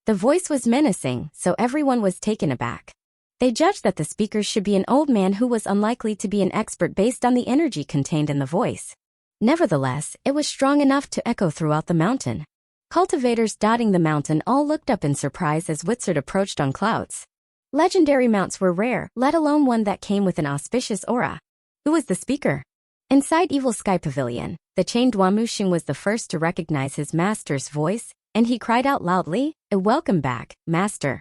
The voice was menacing, so everyone was taken aback. They judged that the speaker should be an old man who was unlikely to be an expert based on the energy contained in the voice. Nevertheless, it was strong enough to echo throughout the mountain. Cultivators dotting the mountain all looked up in surprise as Wizard approached on clouds. Legendary mounts were rare, let alone one that came with an auspicious aura. Who was the speaker? Inside Evil Sky Pavilion, the chained Dwamushing was the first to recognize his master's voice, and he cried out loudly, "Welcome back, master."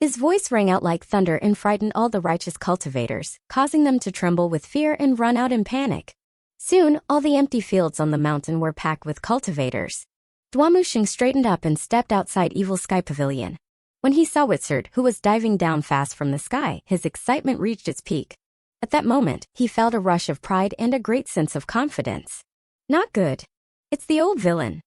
His voice rang out like thunder and frightened all the righteous cultivators, causing them to tremble with fear and run out in panic. Soon, all the empty fields on the mountain were packed with cultivators. Dwamushing straightened up and stepped outside Evil Sky Pavilion. When he saw Wizard, who was diving down fast from the sky, his excitement reached its peak. At that moment, he felt a rush of pride and a great sense of confidence. Not good. It's the old villain.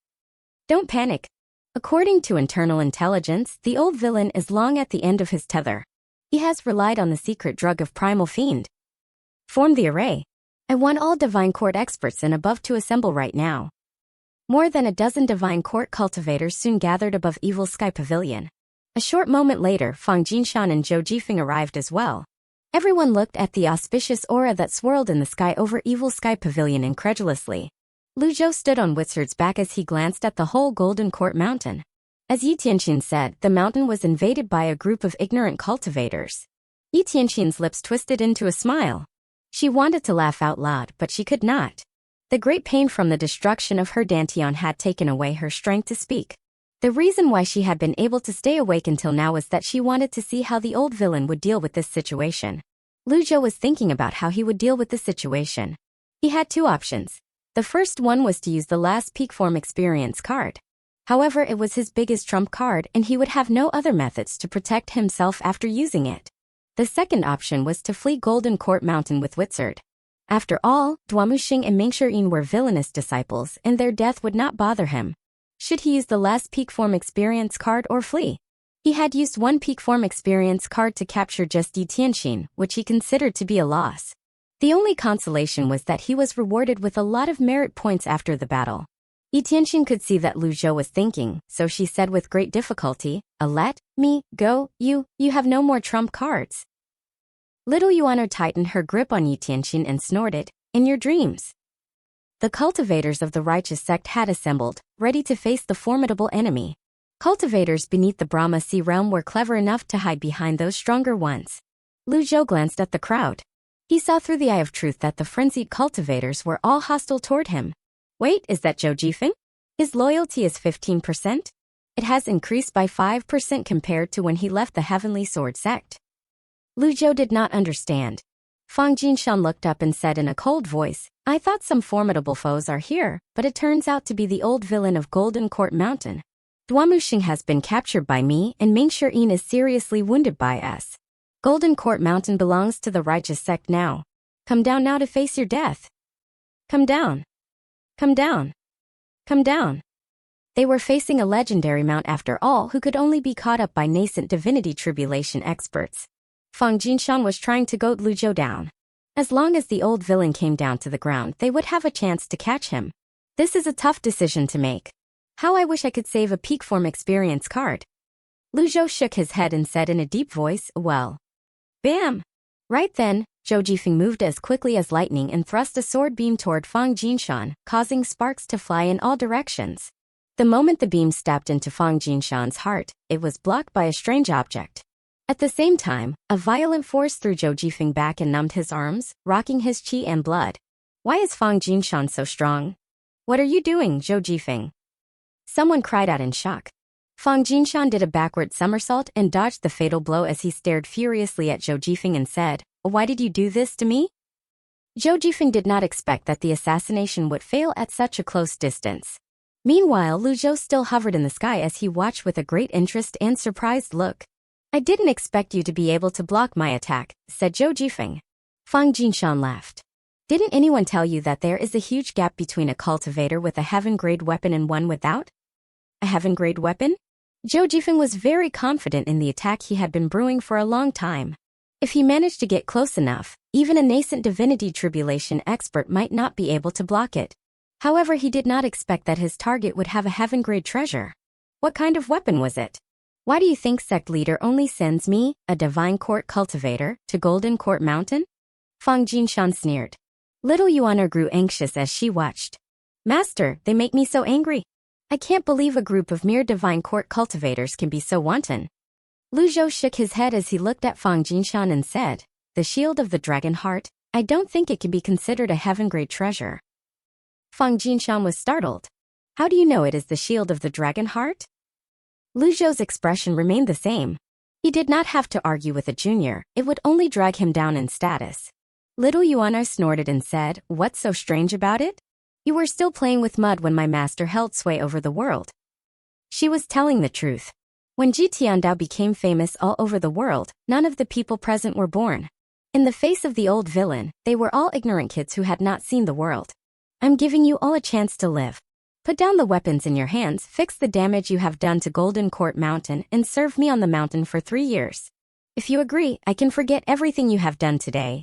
Don't panic. According to internal intelligence, the old villain is long at the end of his tether. He has relied on the secret drug of Primal Fiend. Form the array. I want all Divine Court experts and above to assemble right now. More than a dozen Divine Court cultivators soon gathered above Evil Sky Pavilion. A short moment later, Fang Jinshan and Zhou Jifeng arrived as well. Everyone looked at the auspicious aura that swirled in the sky over Evil Sky Pavilion incredulously. Lu Zhou stood on Wizard's back as he glanced at the whole Golden Court mountain. As Yi Tianxin said, the mountain was invaded by a group of ignorant cultivators. Yi Tianxin's lips twisted into a smile. She wanted to laugh out loud, but she could not. The great pain from the destruction of her dantian had taken away her strength to speak. The reason why she had been able to stay awake until now was that she wanted to see how the old villain would deal with this situation. Lu Zhou was thinking about how he would deal with the situation. He had two options. The first one was to use the last peak form experience card. However, it was his biggest trump card and he would have no other methods to protect himself after using it. The second option was to flee Golden Court Mountain with Wizard. After all, Dwamushing and Mingxirin were villainous disciples and their death would not bother him. Should he use the last peak form experience card or flee? He had used one peak form experience card to capture just Yi Tianxin, which he considered to be a loss. The only consolation was that he was rewarded with a lot of merit points after the battle. Yi Tianxin could see that Lu Zhou was thinking, so she said with great difficulty, "Let me go, you have no more trump cards." Little Yuano tightened her grip on Yi Tianxin and snorted, "In your dreams." The cultivators of the righteous sect had assembled, ready to face the formidable enemy. Cultivators beneath the Brahma Sea realm were clever enough to hide behind those stronger ones. Lu Zhou glanced at the crowd. He saw through the eye of truth that the frenzied cultivators were all hostile toward him. Wait, is that Zhou Jifeng? His loyalty is 15%? It has increased by 5% compared to when he left the Heavenly Sword sect. Lu Zhou did not understand. Fang Jinshan looked up and said in a cold voice, "I thought some formidable foes are here, but it turns out to be the old villain of Golden Court Mountain. Dwamushing has been captured by me and Mingxirin is seriously wounded by us. Golden Court Mountain belongs to the righteous sect now. Come down now to face your death. Come down. Come down. Come down." They were facing a legendary mount after all who could only be caught up by nascent divinity tribulation experts. Fang Jinshan was trying to goad Lu Zhou down. As long as the old villain came down to the ground, they would have a chance to catch him. This is a tough decision to make. How I wish I could save a peak form experience card. Lu Zhou shook his head and said in a deep voice, "Well." Bam! Right then, Zhou Jifeng moved as quickly as lightning and thrust a sword beam toward Fang Jinshan, causing sparks to fly in all directions. The moment the beam stabbed into Fang Jinshan's heart, it was blocked by a strange object. At the same time, a violent force threw Zhou Jifeng back and numbed his arms, rocking his qi and blood. Why is Fang Jinshan so strong? What are you doing, Zhou Jifeng? Someone cried out in shock. Fang Jinshan did a backward somersault and dodged the fatal blow as he stared furiously at Zhou Jifeng and said, "Why did you do this to me?" Zhou Jifeng did not expect that the assassination would fail at such a close distance. Meanwhile, Lu Zhou still hovered in the sky as he watched with a great interest and surprised look. "I didn't expect you to be able to block my attack," said Zhou Jifeng. Fang Jinshan laughed. "Didn't anyone tell you that there is a huge gap between a cultivator with a heaven-grade weapon and one without?" A heaven-grade weapon? Zhou Jifeng was very confident in the attack he had been brewing for a long time. If he managed to get close enough, even a nascent divinity tribulation expert might not be able to block it. However, he did not expect that his target would have a heaven-grade treasure. What kind of weapon was it? Why do you think sect leader only sends me, a divine court cultivator, to Golden Court Mountain? Fang Jinshan sneered. Little Yuana grew anxious as she watched. Master, they make me so angry. I can't believe a group of mere divine court cultivators can be so wanton. Lu Zhou shook his head as he looked at Fang Jinshan and said, the shield of the dragon heart, I don't think it can be considered a heaven-grade treasure. Fang Jinshan was startled. How do you know it is the shield of the dragon heart? Lu Zhou's expression remained the same. He did not have to argue with a junior, it would only drag him down in status. Little Yuana snorted and said, what's so strange about it? You were still playing with mud when my master held sway over the world. She was telling the truth. When Ji Tiandao became famous all over the world, none of the people present were born. In the face of the old villain, they were all ignorant kids who had not seen the world. I'm giving you all a chance to live. Put down the weapons in your hands, fix the damage you have done to Golden Court Mountain, and serve me on the mountain for 3 years. If you agree, I can forget everything you have done today.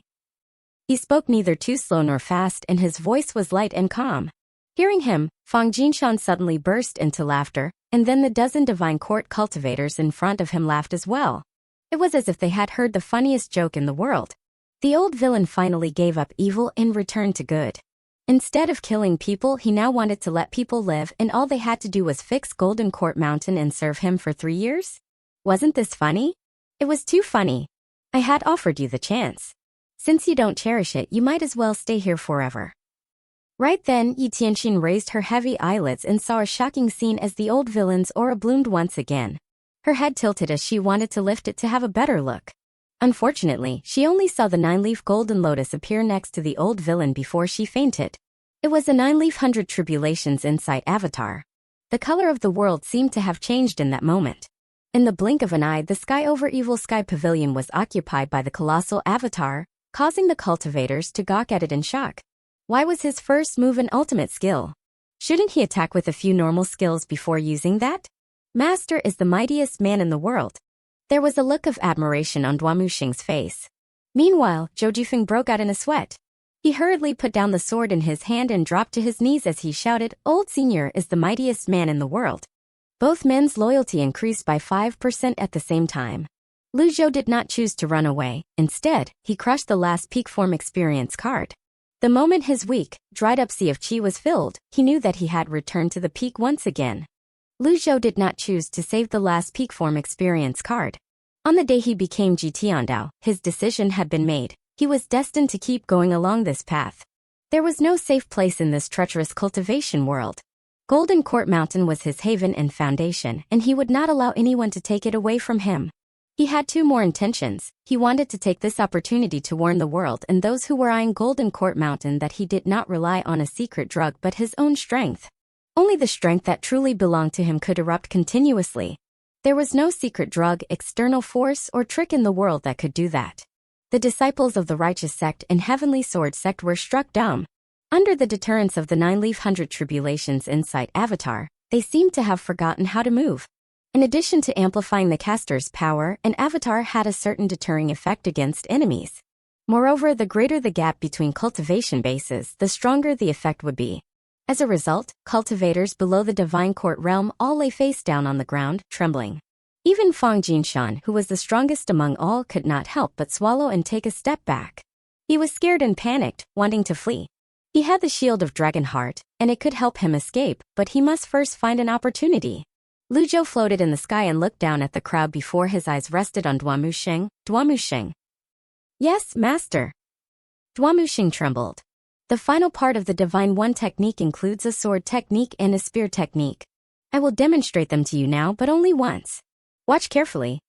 He spoke neither too slow nor fast, and his voice was light and calm. Hearing him, Fang Jinshan suddenly burst into laughter, and then the dozen divine court cultivators in front of him laughed as well. It was as if they had heard the funniest joke in the world. The old villain finally gave up evil and returned to good. Instead of killing people, he now wanted to let people live, and all they had to do was fix Golden Court Mountain and serve him for 3 years? Wasn't this funny? It was too funny. I had offered you the chance. Since you don't cherish it, you might as well stay here forever. Right then, Yi Tianxin raised her heavy eyelids and saw a shocking scene as the old villain's aura bloomed once again. Her head tilted as she wanted to lift it to have a better look. Unfortunately, she only saw the 9-leaf golden lotus appear next to the old villain before she fainted. It was a 9-leaf 100 tribulations insight avatar. The color of the world seemed to have changed in that moment. In the blink of an eye, the sky over Evil Sky Pavilion was occupied by the colossal avatar, causing the cultivators to gawk at it in shock. Why was his first move an ultimate skill? Shouldn't he attack with a few normal skills before using that? Master is the mightiest man in the world. There was a look of admiration on Duamuxing's face. Meanwhile, Zhou Jufeng broke out in a sweat. He hurriedly put down the sword in his hand and dropped to his knees as he shouted, Old Senior is the mightiest man in the world. Both men's loyalty increased by 5% at the same time. Lu Zhou did not choose to run away. Instead, he crushed the last peak form experience card. The moment his weak, dried-up sea of qi was filled, he knew that he had returned to the peak once again. Lu Zhou did not choose to save the last peak form experience card. On the day he became Ji Tiandao, his decision had been made. He was destined to keep going along this path. There was no safe place in this treacherous cultivation world. Golden Court Mountain was his haven and foundation, and he would not allow anyone to take it away from him. He had 2 more intentions. He wanted to take this opportunity to warn the world and those who were eyeing Golden Court Mountain that he did not rely on a secret drug but his own strength. Only the strength that truly belonged to him could erupt continuously. There was no secret drug, external force, or trick in the world that could do that. The disciples of the righteous sect and heavenly sword sect were struck dumb. Under the deterrence of the 9-leaf 100 tribulations insight avatar, they seemed to have forgotten how to move. In addition to amplifying the caster's power, an avatar had a certain deterring effect against enemies. Moreover, the greater the gap between cultivation bases, the stronger the effect would be. As a result, cultivators below the divine court realm all lay face down on the ground, trembling. Even Fang Jinshan, who was the strongest among all, could not help but swallow and take a step back. He was scared and panicked, wanting to flee. He had the shield of Dragon Heart, and it could help him escape, but he must first find an opportunity. Lu Zhou floated in the sky and looked down at the crowd before his eyes rested on Duamuxing. Duamuxing. Yes, master. Duamuxing trembled. The final part of the Divine One technique includes a sword technique and a spear technique. I will demonstrate them to you now, but only once. Watch carefully.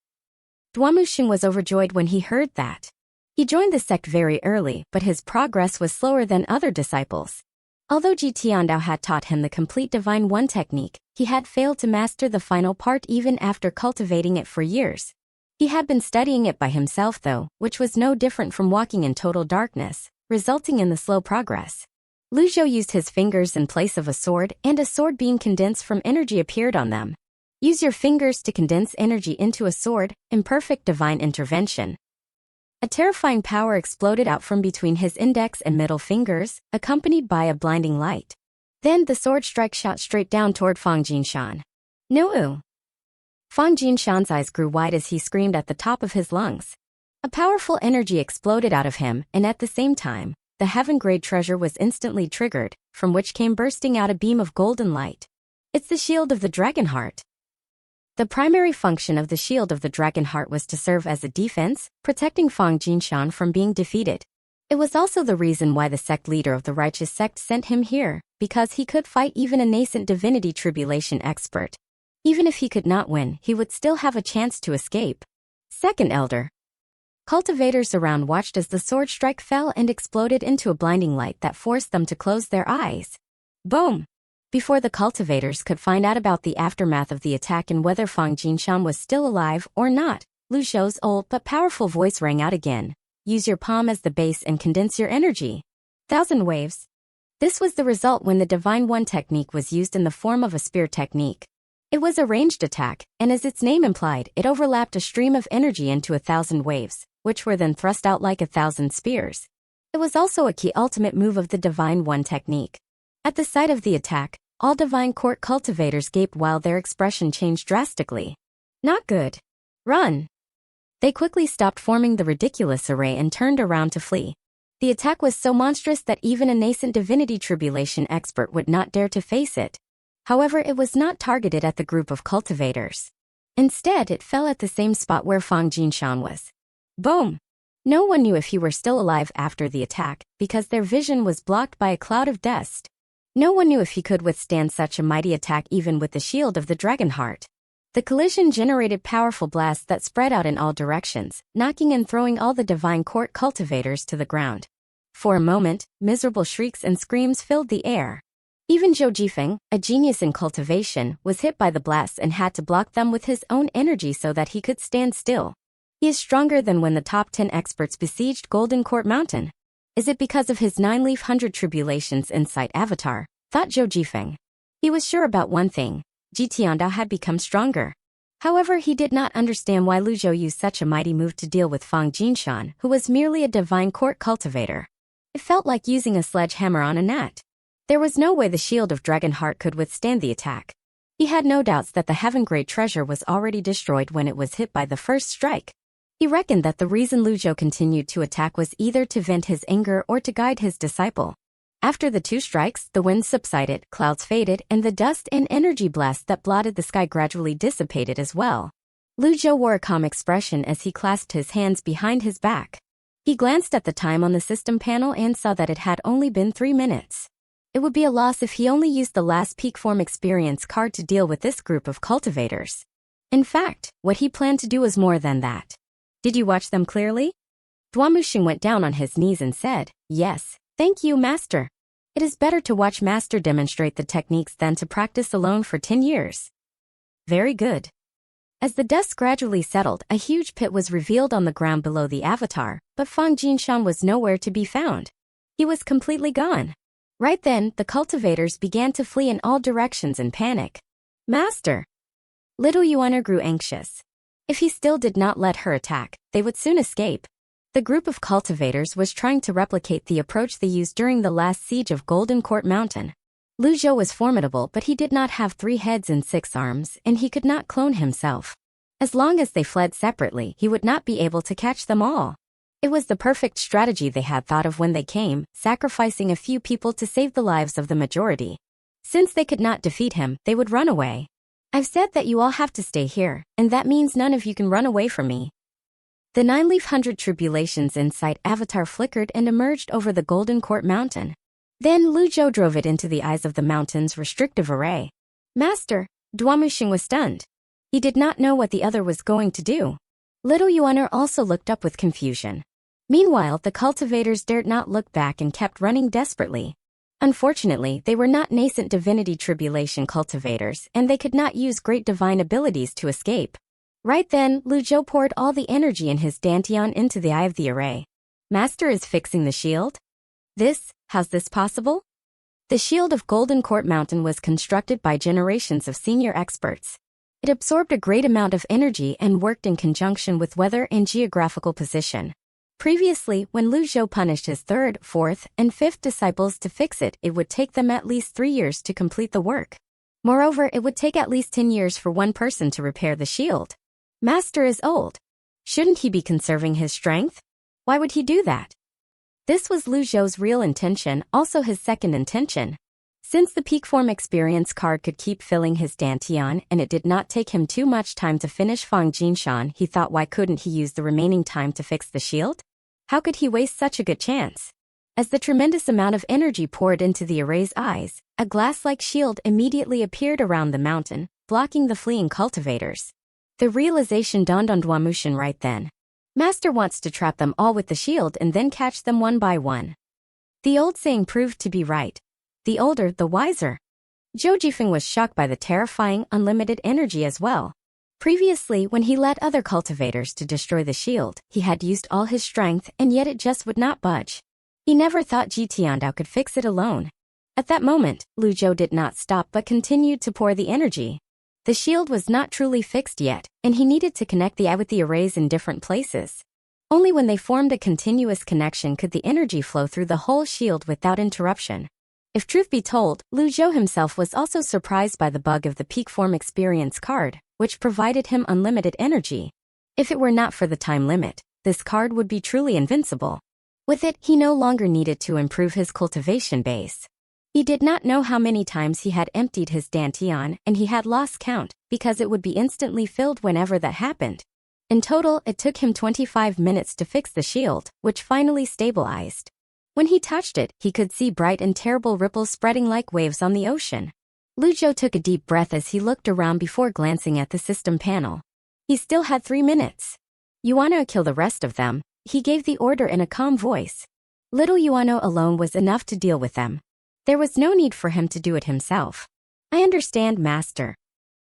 Duamuxing was overjoyed when he heard that. He joined the sect very early, but his progress was slower than other disciples. Although Ji Tiandao had taught him the complete Divine One technique, he had failed to master the final part even after cultivating it for years. He had been studying it by himself though, which was no different from walking in total darkness, resulting in the slow progress. Lu Zhou used his fingers in place of a sword, and a sword being condensed from energy appeared on them. Use your fingers to condense energy into a sword, imperfect divine intervention. A terrifying power exploded out from between his index and middle fingers, accompanied by a blinding light. Then the sword strike shot straight down toward Fang Jinshan. No. Fang Jinshan's eyes grew wide as he screamed at the top of his lungs. A powerful energy exploded out of him, and at the same time, the heaven-grade treasure was instantly triggered, from which came bursting out a beam of golden light. It's the shield of the dragon heart. The primary function of the shield of the dragon heart was to serve as a defense, protecting Fang Jinshan from being defeated. It was also the reason why the sect leader of the righteous sect sent him here, because he could fight even a nascent divinity tribulation expert. Even if he could not win, he would still have a chance to escape. Second Elder. Cultivators around watched as the sword strike fell and exploded into a blinding light that forced them to close their eyes. Boom! Before the cultivators could find out about the aftermath of the attack and whether Fang Jinshan was still alive or not, Lu Zhou's old but powerful voice rang out again. Use your palm as the base and condense your energy. 1,000 waves. This was the result when the Divine One technique was used in the form of a spear technique. It was a ranged attack, and as its name implied, it overlapped a stream of energy into 1,000 waves, which were then thrust out like 1,000 spears. It was also a key ultimate move of the Divine One technique. At the sight of the attack, all Divine Court cultivators gaped while their expression changed drastically. Not good. Run! They quickly stopped forming the ridiculous array and turned around to flee. The attack was so monstrous that even a nascent divinity tribulation expert would not dare to face it. However, it was not targeted at the group of cultivators. Instead, it fell at the same spot where Fang Jinshan was. Boom! No one knew if he were still alive after the attack, because their vision was blocked by a cloud of dust. No one knew if he could withstand such a mighty attack even with the shield of the dragon heart. The collision generated powerful blasts that spread out in all directions, knocking and throwing all the Divine Court cultivators to the ground. For a moment, miserable shrieks and screams filled the air. Even Zhou Jifeng, a genius in cultivation, was hit by the blasts and had to block them with his own energy so that he could stand still. He is stronger than when the top 10 experts besieged Golden Court Mountain. Is it because of his 9-leaf 100 tribulations insight avatar? Thought Zhou Jifeng. He was sure about one thing. Ji Tiandao had become stronger. However, he did not understand why Lu Zhou used such a mighty move to deal with Fang Jinshan, who was merely a Divine Court cultivator. It felt like using a sledgehammer on a gnat. There was no way the shield of Dragon Heart could withstand the attack. He had no doubts that the heaven-grade treasure was already destroyed when it was hit by the first strike. He reckoned that the reason Lu Zhou continued to attack was either to vent his anger or to guide his disciple. After the 2 strikes, the wind subsided, clouds faded, and the dust and energy blasts that blotted the sky gradually dissipated as well. Lu Zhou wore a calm expression as he clasped his hands behind his back. He glanced at the time on the system panel and saw that it had only been 3 minutes. It would be a loss if he only used the last peak form experience card to deal with this group of cultivators. In fact, what he planned to do was more than that. Did you watch them clearly? Duamuxing went down on his knees and said, Yes, thank you, Master. It is better to watch Master demonstrate the techniques than to practice alone for 10 years. Very good. As the dust gradually settled, a huge pit was revealed on the ground below the avatar, but Fang Jinshan was nowhere to be found. He was completely gone. Right then, the cultivators began to flee in all directions in panic. Master! Little Yuan grew anxious. If he still did not let her attack, they would soon escape. The group of cultivators was trying to replicate the approach they used during the last siege of Golden Court Mountain. Lu Zhou was formidable, but he did not have 3 heads and 6 arms, and he could not clone himself. As long as they fled separately, he would not be able to catch them all. It was the perfect strategy they had thought of when they came, sacrificing a few people to save the lives of the majority. Since they could not defeat him, they would run away. I've said that you all have to stay here, and that means none of you can run away from me. The 9-leaf 100 tribulations insight avatar flickered and emerged over the Golden Court Mountain. Then Lu Zhou drove it into the eyes of the mountain's restrictive array. Master, Duamuxing was stunned. He did not know what the other was going to do. Little Yuaner also looked up with confusion. Meanwhile, the cultivators dared not look back and kept running desperately. Unfortunately, they were not nascent divinity tribulation cultivators, and they could not use great divine abilities to escape. Right then, Lu Zhou poured all the energy in his dantian into the eye of the array. Master is fixing the shield? How's this possible? The shield of Golden Court Mountain was constructed by generations of senior experts. It absorbed a great amount of energy and worked in conjunction with weather and geographical position. Previously, when Lu Zhou punished his 3rd, 4th, and 5th disciples to fix it, it would take them at least 3 years to complete the work. Moreover, it would take at least 10 years for one person to repair the shield. Master is old. Shouldn't he be conserving his strength? Why would he do that? This was Lu Zhou's real intention, also his second intention. Since the peak form experience card could keep filling his dantian and it did not take him too much time to finish Fang Jinshan, he thought why couldn't he use the remaining time to fix the shield? How could he waste such a good chance? As the tremendous amount of energy poured into the array's eyes, a glass-like shield immediately appeared around the mountain, blocking the fleeing cultivators. The realization dawned on Duamushin right then. Master wants to trap them all with the shield and then catch them one by one. The old saying proved to be right. The older, the wiser. Zhou Jifeng was shocked by the terrifying, unlimited energy as well. Previously, when he led other cultivators to destroy the shield, he had used all his strength and yet it just would not budge. He never thought Ji Tiandao could fix it alone. At that moment, Lu Zhou did not stop but continued to pour the energy. The shield was not truly fixed yet, and he needed to connect the eye with the arrays in different places. Only when they formed a continuous connection could the energy flow through the whole shield without interruption. If truth be told, Lu Zhou himself was also surprised by the bug of the peak form experience card, which provided him unlimited energy. If it were not for the time limit, this card would be truly invincible. With it, he no longer needed to improve his cultivation base. He did not know how many times he had emptied his dantian, and he had lost count, because it would be instantly filled whenever that happened. In total, it took him 25 minutes to fix the shield, which finally stabilized. When he touched it, he could see bright and terrible ripples spreading like waves on the ocean. Lu Zhou took a deep breath as he looked around before glancing at the system panel. He still had 3 minutes. Yuano kill the rest of them, he gave the order in a calm voice. Little Yuano alone was enough to deal with them. There was no need for him to do it himself. I understand, Master.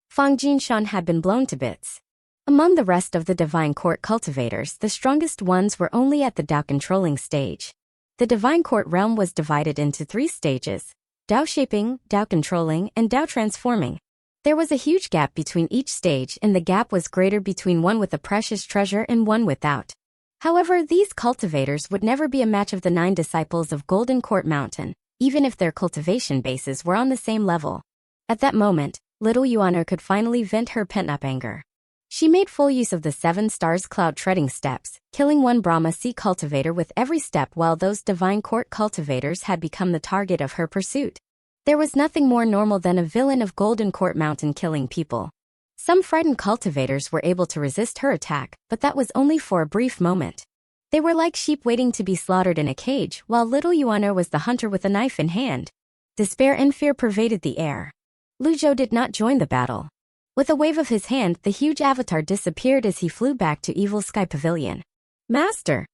Fang Jinshan had been blown to bits. Among the rest of the Divine Court cultivators, the strongest ones were only at the Dao controlling stage. The Divine Court realm was divided into 3 stages: Dao shaping, Dao controlling, and Dao transforming. There was a huge gap between each stage, and the gap was greater between one with a precious treasure and one without. However, these cultivators would never be a match of the 9 disciples of Golden Court Mountain, even if their cultivation bases were on the same level. At that moment, little Yuano could finally vent her pent-up anger. She made full use of the 7 stars cloud treading steps, killing one Brahma sea cultivator with every step while those Divine Court cultivators had become the target of her pursuit. There was nothing more normal than a villain of Golden Court Mountain killing people. Some frightened cultivators were able to resist her attack, but that was only for a brief moment. They were like sheep waiting to be slaughtered in a cage, while little Yuano was the hunter with a knife in hand. Despair and fear pervaded the air. Lu Zhou did not join the battle. With a wave of his hand, the huge avatar disappeared as he flew back to Evil Sky Pavilion. Master!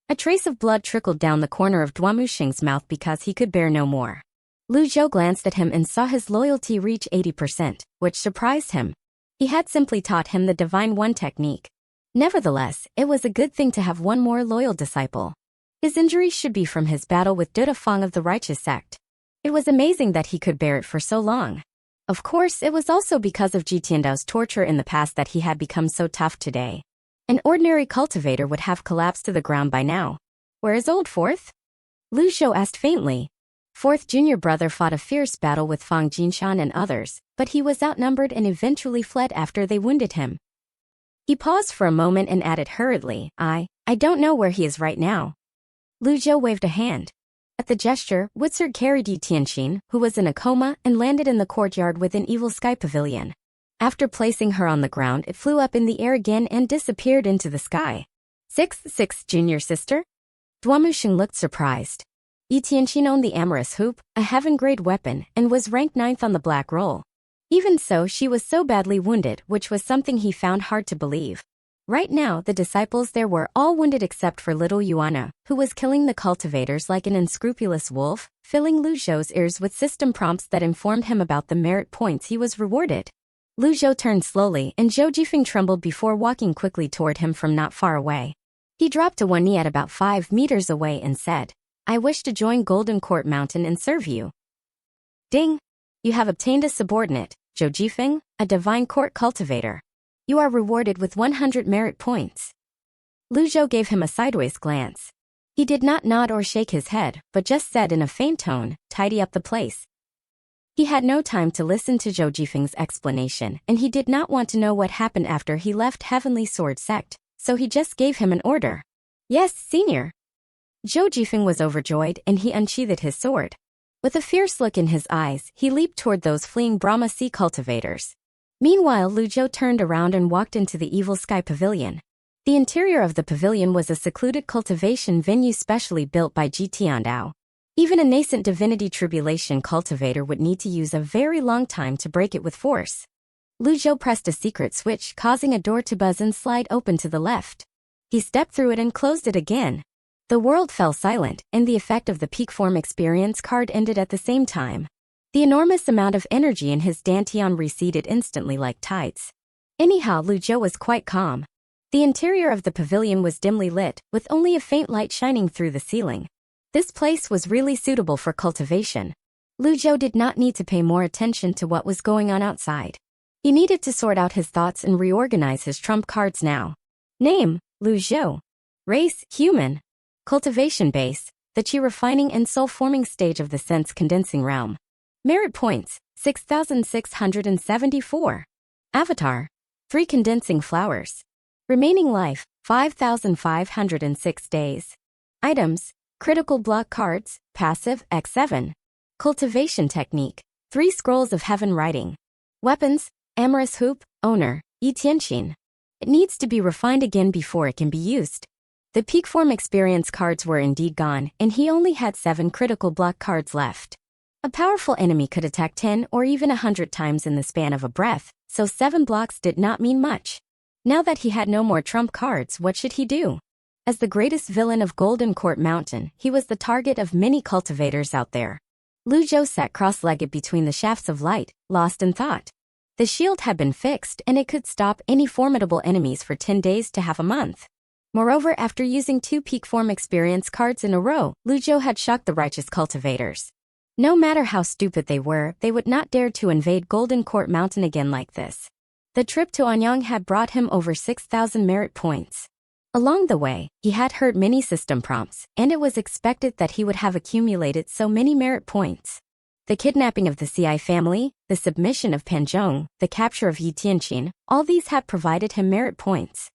A trace of blood trickled down the corner of Duamushing's mouth because he could bear no more. Lu Zhou glanced at him and saw his loyalty reach 80%, which surprised him. He had simply taught him the Divine One technique. Nevertheless, it was a good thing to have one more loyal disciple. His injury should be from his battle with Duda Fang of the Righteous Sect. It was amazing that he could bear it for so long. Of course, it was also because of Ji Tiandao's torture in the past that he had become so tough today. An ordinary cultivator would have collapsed to the ground by now. Where is old Fourth? Lu Zhou asked faintly. Fourth junior brother fought a fierce battle with Fang Jinshan and others, but he was outnumbered and eventually fled after they wounded him. He paused for a moment and added hurriedly, I don't know where he is right now. Lu Zhou waved a hand. At the gesture, Wizard carried Yi Tianxin, who was in a coma, and landed in the courtyard within Evil Sky Pavilion. After placing her on the ground, it flew up in the air again and disappeared into the sky. Sixth junior sister? Duamushing looked surprised. Yi Tianxin owned the amorous hoop, a heaven-grade weapon, and was ranked 9th on the black roll. Even so, she was so badly wounded, which was something he found hard to believe. Right now, the disciples there were all wounded except for little Yuana, who was killing the cultivators like an unscrupulous wolf, filling Lu Zhou's ears with system prompts that informed him about the merit points he was rewarded. Lu Zhou turned slowly, and Zhou Jifeng trembled before walking quickly toward him from not far away. He dropped to one knee at about 5 meters away and said, I wish to join Golden Court Mountain and serve you. Ding! You have obtained a subordinate, Zhou Jifeng, a Divine Court cultivator. You are rewarded with 100 merit points. Lu Zhou gave him a sideways glance. He did not nod or shake his head, but just said in a faint tone, tidy up the place. He had no time to listen to Zhou Jifeng's explanation, and he did not want to know what happened after he left Heavenly Sword Sect, so he just gave him an order. Yes, senior. Zhou Jifeng was overjoyed, and he unsheathed his sword. With a fierce look in his eyes, he leaped toward those fleeing Brahma Sea cultivators. Meanwhile, Lu Zhou turned around and walked into the Evil Sky Pavilion. The interior of the pavilion was a secluded cultivation venue specially built by Ji Tiandao. Even a nascent divinity tribulation cultivator would need to use a very long time to break it with force. Lu Zhou pressed a secret switch, causing a door to buzz and slide open to the left. He stepped through it and closed it again. The world fell silent, and the effect of the peak form experience card ended at the same time. The enormous amount of energy in his dantian receded instantly like tides. Anyhow, Lu Zhou was quite calm. The interior of the pavilion was dimly lit, with only a faint light shining through the ceiling. This place was really suitable for cultivation. Lu Zhou did not need to pay more attention to what was going on outside. He needed to sort out his thoughts and reorganize his trump cards now. Name, Lu Zhou. Race, human. Cultivation base, the chi refining and soul forming stage of the sense condensing realm. Merit points, 6,674. Avatar, 3 condensing flowers. Remaining life, 5,506 days. Items, critical block cards, passive, X7. Cultivation technique, 3 scrolls of heaven writing. Weapons, amorous hoop, owner, Yi Tianqin. It needs to be refined again before it can be used. The peak form experience cards were indeed gone, and he only had 7 critical block cards left. A powerful enemy could attack 10 or even 100 times in the span of a breath, so 7 blocks did not mean much. Now that he had no more trump cards, what should he do? As the greatest villain of Golden Court Mountain, he was the target of many cultivators out there. Lu Zhou sat cross-legged between the shafts of light, lost in thought. The shield had been fixed, and it could stop any formidable enemies for 10 days to half a month. Moreover, after using 2 peak form experience cards in a row, Lu Zhou had shocked the righteous cultivators. No matter how stupid they were, they would not dare to invade Golden Court Mountain again like this. The trip to Anyang had brought him over 6,000 merit points. Along the way, he had heard many system prompts, and it was expected that he would have accumulated so many merit points. The kidnapping of the CI family, the submission of Panzhong, the capture of Yi Tianqin, all these had provided him merit points.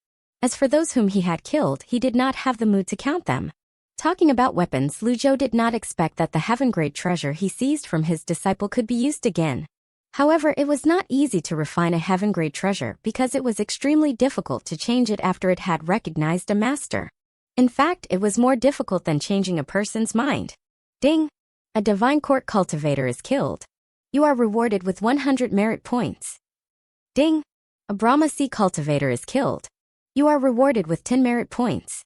As for those whom he had killed, he did not have the mood to count them. Talking about weapons, Lu Zhou did not expect that the heaven-grade treasure he seized from his disciple could be used again. However, it was not easy to refine a heaven-grade treasure because it was extremely difficult to change it after it had recognized a master. In fact, it was more difficult than changing a person's mind. Ding! A divine court cultivator is killed. You are rewarded with 100 merit points. Ding! A Brahma Sea cultivator is killed. You are rewarded with 10 merit points.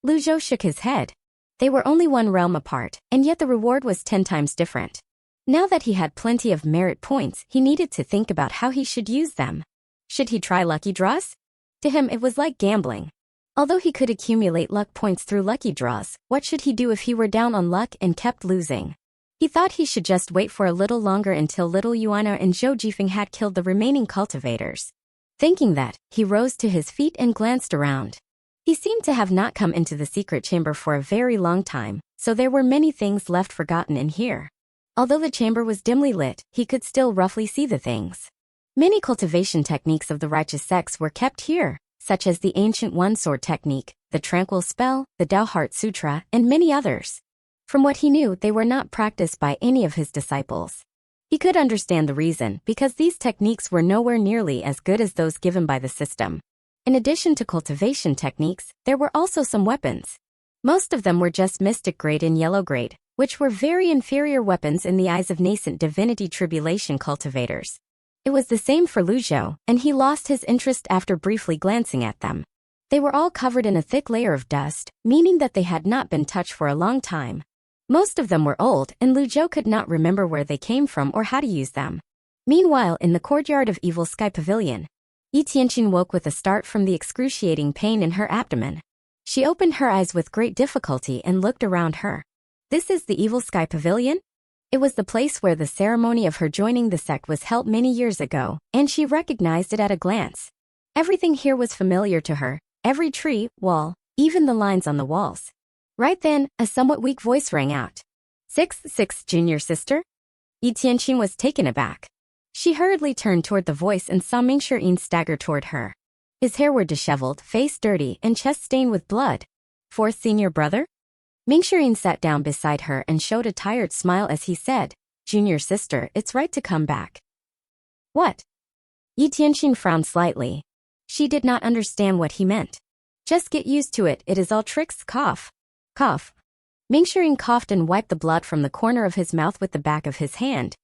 Lu Zhou shook his head. They were only 1 realm apart, and yet the reward was 10 times different. Now that he had plenty of merit points, he needed to think about how he should use them. Should he try lucky draws? To him, it was like gambling. Although he could accumulate luck points through lucky draws, what should he do if he were down on luck and kept losing? He thought he should just wait for a little longer until little Yuana and Zhou Jifeng had killed the remaining cultivators. Thinking that, he rose to his feet and glanced around. He seemed to have not come into the secret chamber for a very long time, so there were many things left forgotten in here. Although the chamber was dimly lit, he could still roughly see the things. Many cultivation techniques of the righteous sects were kept here, such as the ancient one-sword technique, the tranquil spell, the Tao Heart Sutra, and many others. From what he knew, they were not practiced by any of his disciples. He could understand the reason, because these techniques were nowhere nearly as good as those given by the system. In addition to cultivation techniques, there were also some weapons. Most of them were just mystic grade and yellow grade, which were very inferior weapons in the eyes of nascent divinity tribulation cultivators. It was the same for Lu Zhou, and he lost his interest after briefly glancing at them. They were all covered in a thick layer of dust, meaning that they had not been touched for a long time. Most of them were old, and Lu Zhou could not remember where they came from or how to use them. Meanwhile, in the courtyard of Evil Sky Pavilion, Yi Tianqin woke with a start from the excruciating pain in her abdomen. She opened her eyes with great difficulty and looked around her. This is the Evil Sky Pavilion? It was the place where the ceremony of her joining the sect was held many years ago, and she recognized it at a glance. Everything here was familiar to her, every tree, wall, even the lines on the walls. Right then, a somewhat weak voice rang out. 6 junior sister? Yi Tianqing was taken aback. She hurriedly turned toward the voice and saw Ming Shirin stagger toward her. His hair were disheveled, face dirty, and chest stained with blood. Fourth senior brother? Ming Shirin sat down beside her and showed a tired smile as he said, Junior sister, it's right to come back. What? Yi Tianqing frowned slightly. She did not understand what he meant. Just get used to it, it is all tricks, cough. Cough. Ming Shirin coughed and wiped the blood from the corner of his mouth with the back of his hand.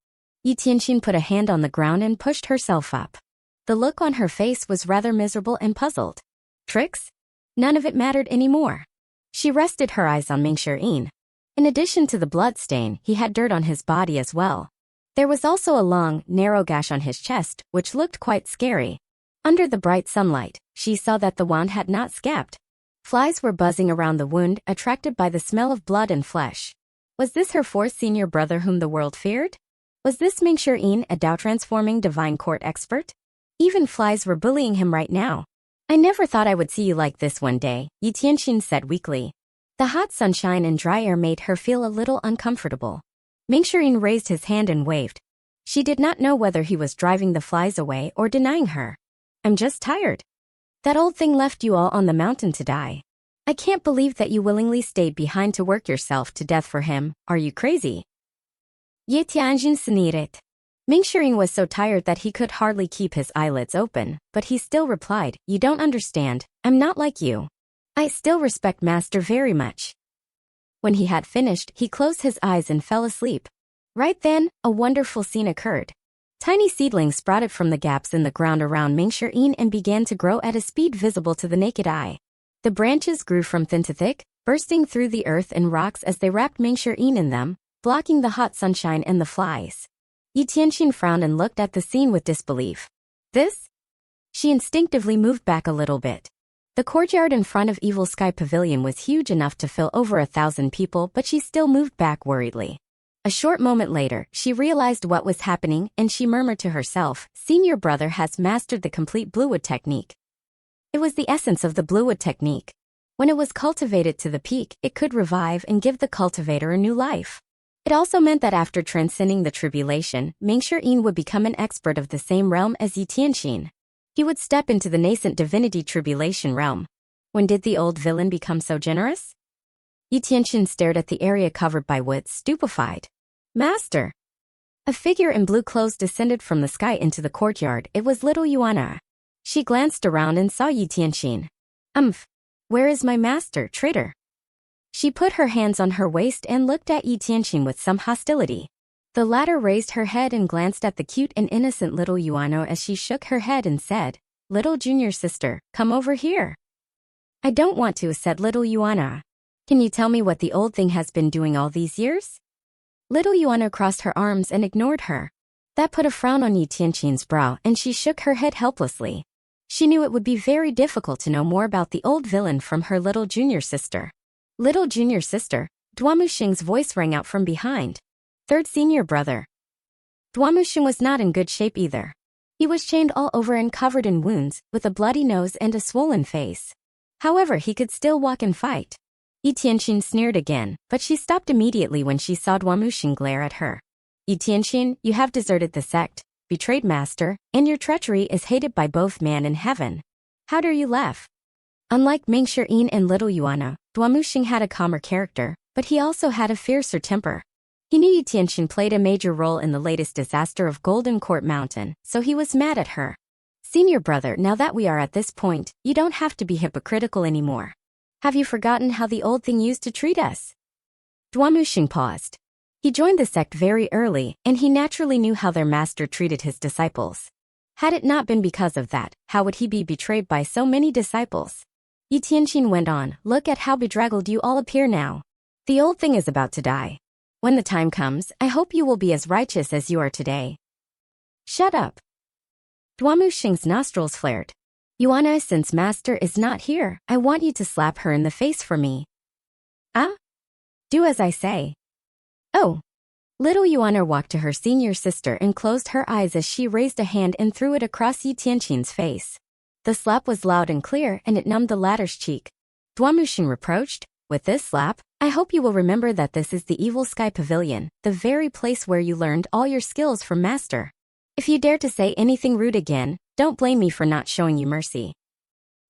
Yi Tianqing put a hand on the ground and pushed herself up. The look on her face was rather miserable and puzzled. Tricks? None of it mattered anymore. She rested her eyes on Ming Shirin. In addition to the blood stain, he had dirt on his body as well. There was also a long, narrow gash on his chest, which looked quite scary. Under the bright sunlight, she saw that the wound had not scabbed. Flies were buzzing around the wound, attracted by the smell of blood and flesh. Was this her fourth senior brother whom the world feared? Was this Ming Shirin, a Dao-transforming divine court expert? Even flies were bullying him right now. I never thought I would see you like this one day, Yi Tianqing said weakly. The hot sunshine and dry air made her feel a little uncomfortable. Ming Shirin raised his hand and waved. She did not know whether he was driving the flies away or denying her. I'm just tired. That old thing left you all on the mountain to die. I can't believe that you willingly stayed behind to work yourself to death for him. Are you crazy? Yi Tianqing sneered. Ming Shirin was so tired that he could hardly keep his eyelids open, but he still replied, You don't understand, I'm not like you. I still respect Master very much. When he had finished, he closed his eyes and fell asleep. Right then, a wonderful scene occurred. Tiny seedlings sprouted from the gaps in the ground around Ming Shirin and began to grow at a speed visible to the naked eye. The branches grew from thin to thick, bursting through the earth and rocks as they wrapped Ming Shirin in them, blocking the hot sunshine and the flies. Yi Tianqing frowned and looked at the scene with disbelief. This? She instinctively moved back a little bit. The courtyard in front of Evil Sky Pavilion was huge enough to fill over 1,000 people, but she still moved back worriedly. A short moment later, she realized what was happening and she murmured to herself, Senior brother has mastered the complete bluewood technique. It was the essence of the bluewood technique. When it was cultivated to the peak, it could revive and give the cultivator a new life. It also meant that after transcending the tribulation, Ming Shirin would become an expert of the same realm as Yi Tianqing. He would step into the nascent divinity tribulation realm. When did the old villain become so generous? Yi Tianqing stared at the area covered by wood, stupefied. Master! A figure in blue clothes descended from the sky into the courtyard. It was little Yuana. She glanced around and saw Yi Tianqing. Where is my master, traitor? She put her hands on her waist and looked at Yi Tianqing with some hostility. The latter raised her head and glanced at the cute and innocent little Yuano as she shook her head and said, Little junior sister, come over here. I don't want to, said little Yuana. Can you tell me what the old thing has been doing all these years? Little Yuana crossed her arms and ignored her. That put a frown on Yi Tianqing's brow and she shook her head helplessly. She knew it would be very difficult to know more about the old villain from her little junior sister. Little junior sister, Duamuxing's voice rang out from behind. Third senior brother. Duamuxing was not in good shape either. He was chained all over and covered in wounds, with a bloody nose and a swollen face. However, he could still walk and fight. Yi Tianqing sneered again, but she stopped immediately when she saw Duamuxing glare at her. Yi Tianqing, you have deserted the sect, betrayed master, and your treachery is hated by both man and heaven. How dare you laugh? Unlike Ming Shirin and little Yuana, Duamuxing had a calmer character, but he also had a fiercer temper. He knew Yi Tianqing played a major role in the latest disaster of Golden Court Mountain, so he was mad at her. Senior brother, now that we are at this point, you don't have to be hypocritical anymore. Have you forgotten how the old thing used to treat us? Duamuxing paused. He joined the sect very early, and he naturally knew how their master treated his disciples. Had it not been because of that, how would he be betrayed by so many disciples? Yi Tianqing went on, look at how bedraggled you all appear now. The old thing is about to die. When the time comes, I hope you will be as righteous as you are today. Shut up. Duamuxing's nostrils flared. Yuana, since master is not here, I want you to slap her in the face for me. Ah? Do as I say. Oh. Little Yuana walked to her senior sister and closed her eyes as she raised a hand and threw it across Yi Tianqing's face. The slap was loud and clear and it numbed the latter's cheek. Duamuxing reproached, with this slap, I hope you will remember that this is the Evil Sky Pavilion, the very place where you learned all your skills from Master. If you dare to say anything rude again, don't blame me for not showing you mercy."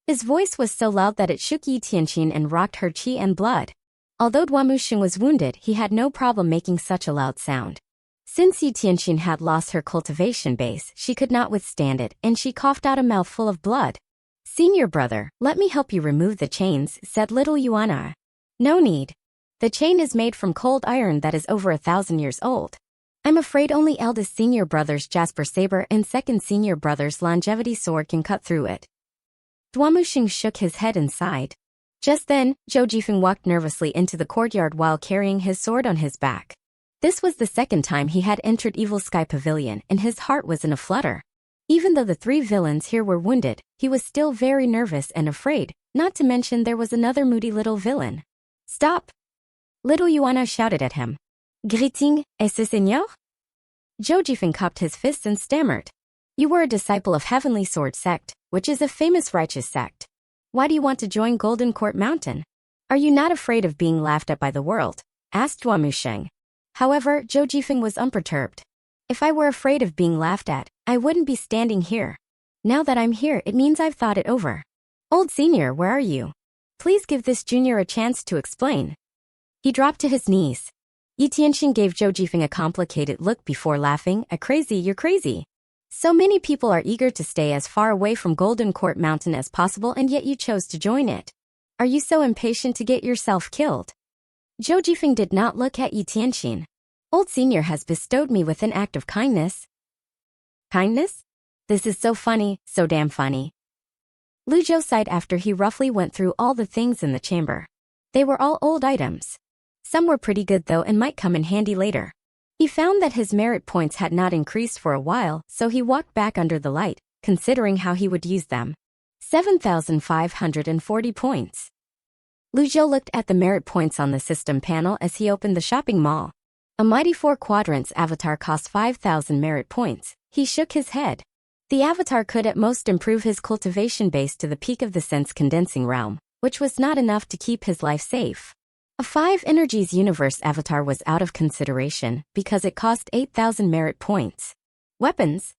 His voice was so loud that it shook Yi Tianqin and rocked her chi and blood. Although Duamuxing was wounded, he had no problem making such a loud sound. Since Yi Tianqin had lost her cultivation base, she could not withstand it, and she coughed out a mouthful of blood. "Senior brother, let me help you remove the chains," said little Yuana. "No need. The chain is made from cold iron that is over 1,000 years old. I'm afraid only eldest senior brother's Jasper Saber and second senior brother's Longevity Sword can cut through it." Duamuxing shook his head and sighed. Just then, Zhou Jifeng walked nervously into the courtyard while carrying his sword on his back. This was the second time he had entered Evil Sky Pavilion, and his heart was in a flutter. Even though the 3 villains here were wounded, he was still very nervous and afraid, not to mention there was another moody little villain. "Stop!" Little Yuana shouted at him. "Greeting, est-ce seigneur?" Zhou Jifeng cupped his fists and stammered. "You were a disciple of Heavenly Sword Sect, which is a famous righteous sect. Why do you want to join Golden Court Mountain? Are you not afraid of being laughed at by the world?" asked Duamuxing. However, Zhou Jifeng was unperturbed. "If I were afraid of being laughed at, I wouldn't be standing here. Now that I'm here, it means I've thought it over. Old senior, where are you? Please give this junior a chance to explain." He dropped to his knees. Yi Tianqin gave Zhou Jifeng a complicated look before laughing. You're crazy. So many people are eager to stay as far away from Golden Court Mountain as possible, and yet you chose to join it. Are you so impatient to get yourself killed?" Zhou Jifeng did not look at Yi Tianqin. "Old senior has bestowed me with an act of kindness." "Kindness? This is so funny, so damn funny." Lu Zhou sighed after he roughly went through all the things in the chamber. They were all old items. Some were pretty good though and might come in handy later. He found that his merit points had not increased for a while, so he walked back under the light, considering how he would use them. 7,540 points. Lu Zhou looked at the merit points on the system panel as he opened the shopping mall. A mighty 4 quadrants avatar cost 5,000 merit points. He shook his head. The avatar could at most improve his cultivation base to the peak of the sense condensing realm, which was not enough to keep his life safe. A 5 Energies Universe avatar was out of consideration because it cost 8,000 merit points. Weapons.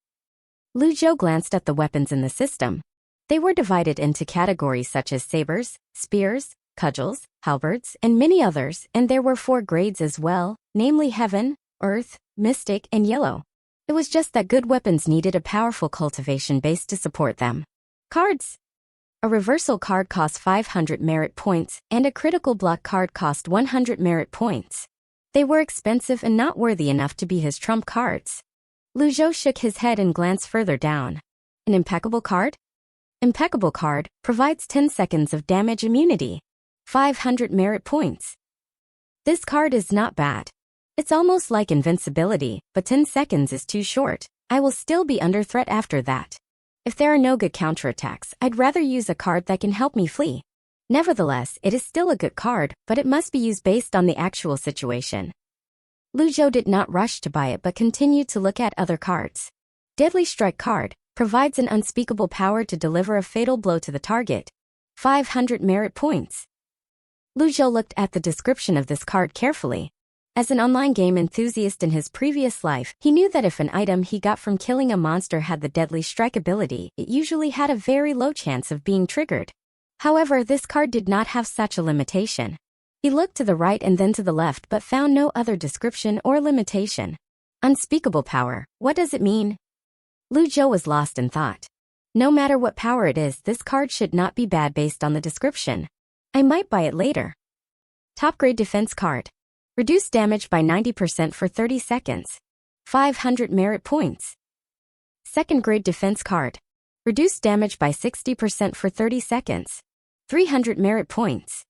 Lu Zhou glanced at the weapons in the system. They were divided into categories such as sabers, spears, cudgels, halberds, and many others, and there were 4 grades as well, namely Heaven, Earth, Mystic, and Yellow. It was just that good weapons needed a powerful cultivation base to support them. Cards. A reversal card cost 500 merit points, and a critical block card cost 100 merit points. They were expensive and not worthy enough to be his trump cards. Lu Zhou shook his head and glanced further down. An impeccable card? Impeccable card provides 10 seconds of damage immunity. 500 merit points. This card is not bad. It's almost like invincibility, but 10 seconds is too short. I will still be under threat after that. If there are no good counterattacks, I'd rather use a card that can help me flee. Nevertheless, it is still a good card, but it must be used based on the actual situation. Lu Zhou did not rush to buy it but continued to look at other cards. Deadly Strike card provides an unspeakable power to deliver a fatal blow to the target. 500 merit points. Lu Zhou looked at the description of this card carefully. As an online game enthusiast in his previous life, he knew that if an item he got from killing a monster had the Deadly Strike ability, it usually had a very low chance of being triggered. However, this card did not have such a limitation. He looked to the right and then to the left but found no other description or limitation. Unspeakable power, what does it mean? Lu Zhou was lost in thought. No matter what power it is, this card should not be bad based on the description. I might buy it later. Top grade defense card. Reduce damage by 90% for 30 seconds. 500 merit points. Second grade defense card. Reduce damage by 60% for 30 seconds. 300 merit points.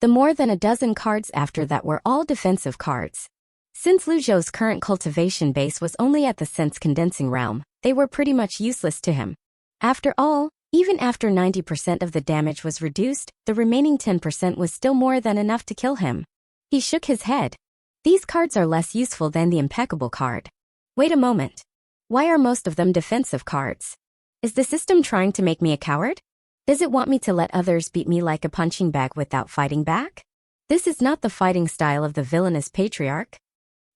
The more than a dozen cards after that were all defensive cards. Since Lu Zhou's current cultivation base was only at the sense condensing realm, they were pretty much useless to him. After all, even after 90% of the damage was reduced, the remaining 10% was still more than enough to kill him. He shook his head. These cards are less useful than the impeccable card. Wait a moment. Why are most of them defensive cards? Is the system trying to make me a coward? Does it want me to let others beat me like a punching bag without fighting back? This is not the fighting style of the villainous Patriarch.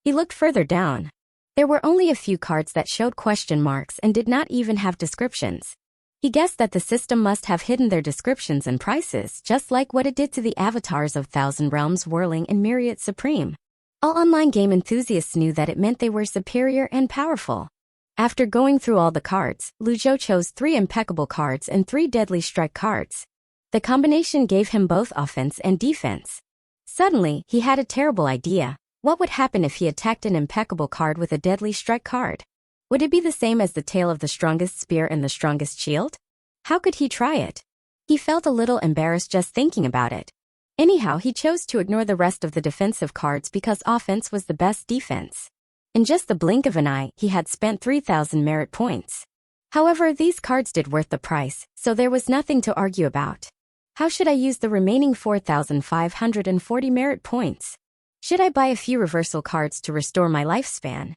He looked further down. There were only a few cards that showed question marks and did not even have descriptions. He guessed that the system must have hidden their descriptions and prices, just like what it did to the avatars of Thousand Realms Whirling and Myriad Supreme. All online game enthusiasts knew that it meant they were superior and powerful. After going through all the cards, Lu Zhou chose 3 impeccable cards and 3 deadly strike cards. The combination gave him both offense and defense. Suddenly, he had a terrible idea. What would happen if he attacked an impeccable card with a deadly strike card? Would it be the same as the tale of the strongest spear and the strongest shield? How could he try it? He felt a little embarrassed just thinking about it. Anyhow, he chose to ignore the rest of the defensive cards because offense was the best defense. In just the blink of an eye, he had spent 3,000 merit points. However, these cards did worth the price, so there was nothing to argue about. How should I use the remaining 4,540 merit points? Should I buy a few reversal cards to restore my lifespan?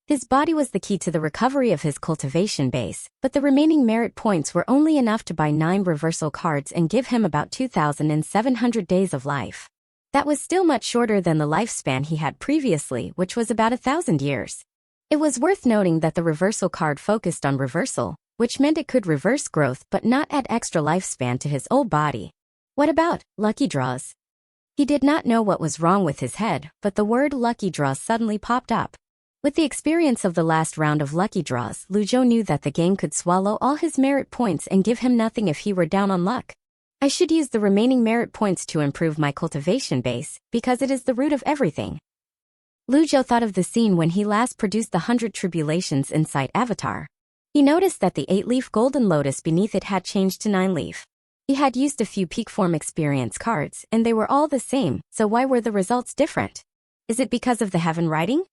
His body was the key to the recovery of his cultivation base, but the remaining merit points were only enough to buy 9 reversal cards and give him about 2,700 days of life. That was still much shorter than the lifespan he had previously, which was about 1,000 years. It was worth noting that the reversal card focused on reversal, which meant it could reverse growth but not add extra lifespan to his old body. What about lucky draws? He did not know what was wrong with his head, but the word lucky draw suddenly popped up. With the experience of the last round of lucky draws, Lu Zhou knew that the game could swallow all his merit points and give him nothing if he were down on luck. I should use the remaining merit points to improve my cultivation base, because it is the root of everything. Lu Zhou thought of the scene when he last produced the 100 Tribulations Insight Avatar. He noticed that the 8-leaf golden lotus beneath it had changed to 9-leaf. He had used a few peak form experience cards, and they were all the same, so why were the results different? Is it because of the heaven writing?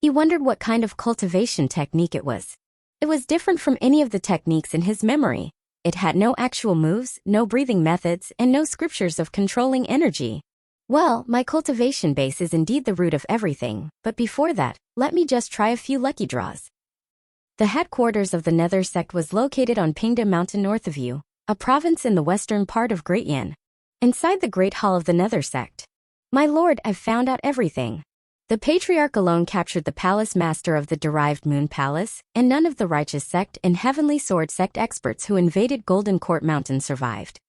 He wondered what kind of cultivation technique it was. It was different from any of the techniques in his memory. It had no actual moves, no breathing methods, and no scriptures of controlling energy. Well, my cultivation base is indeed the root of everything, but before that, let me just try a few lucky draws. The headquarters of the Nether sect was located on Pingda Mountain north of you, a province in the western part of Great Yin. Inside the Great Hall of the Nether sect. My lord, I've found out everything. The Patriarch alone captured the Palace Master of the Derived Moon Palace, and none of the Righteous Sect and Heavenly Sword Sect experts who invaded Golden Court Mountain survived.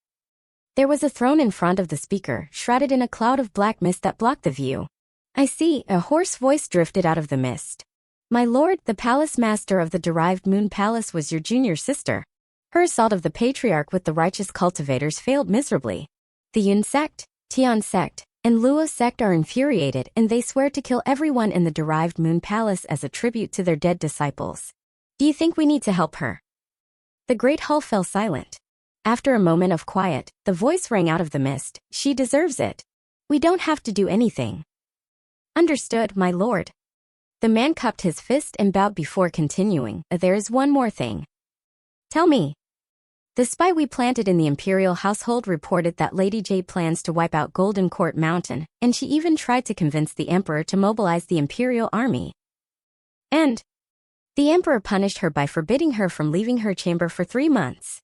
There was a throne in front of the speaker, shrouded in a cloud of black mist that blocked the view. I see, a hoarse voice drifted out of the mist. My lord, the Palace Master of the Derived Moon Palace was your junior sister. Her assault of the Patriarch with the Righteous Cultivators failed miserably. The Yun Sect, Tian Sect, and Luo Sect are infuriated and they swear to kill everyone in the Derived Moon Palace as a tribute to their dead disciples. Do you think we need to help her? The Great Hall fell silent. After a moment of quiet, the voice rang out of the mist. She deserves it. We don't have to do anything. Understood, my lord. The man cupped his fist and bowed before continuing. There is one more thing. Tell me. The spy we planted in the imperial household reported that Lady Jade plans to wipe out Golden Court Mountain, and she even tried to convince the emperor to mobilize the imperial army. And the emperor punished her by forbidding her from leaving her chamber for 3 months.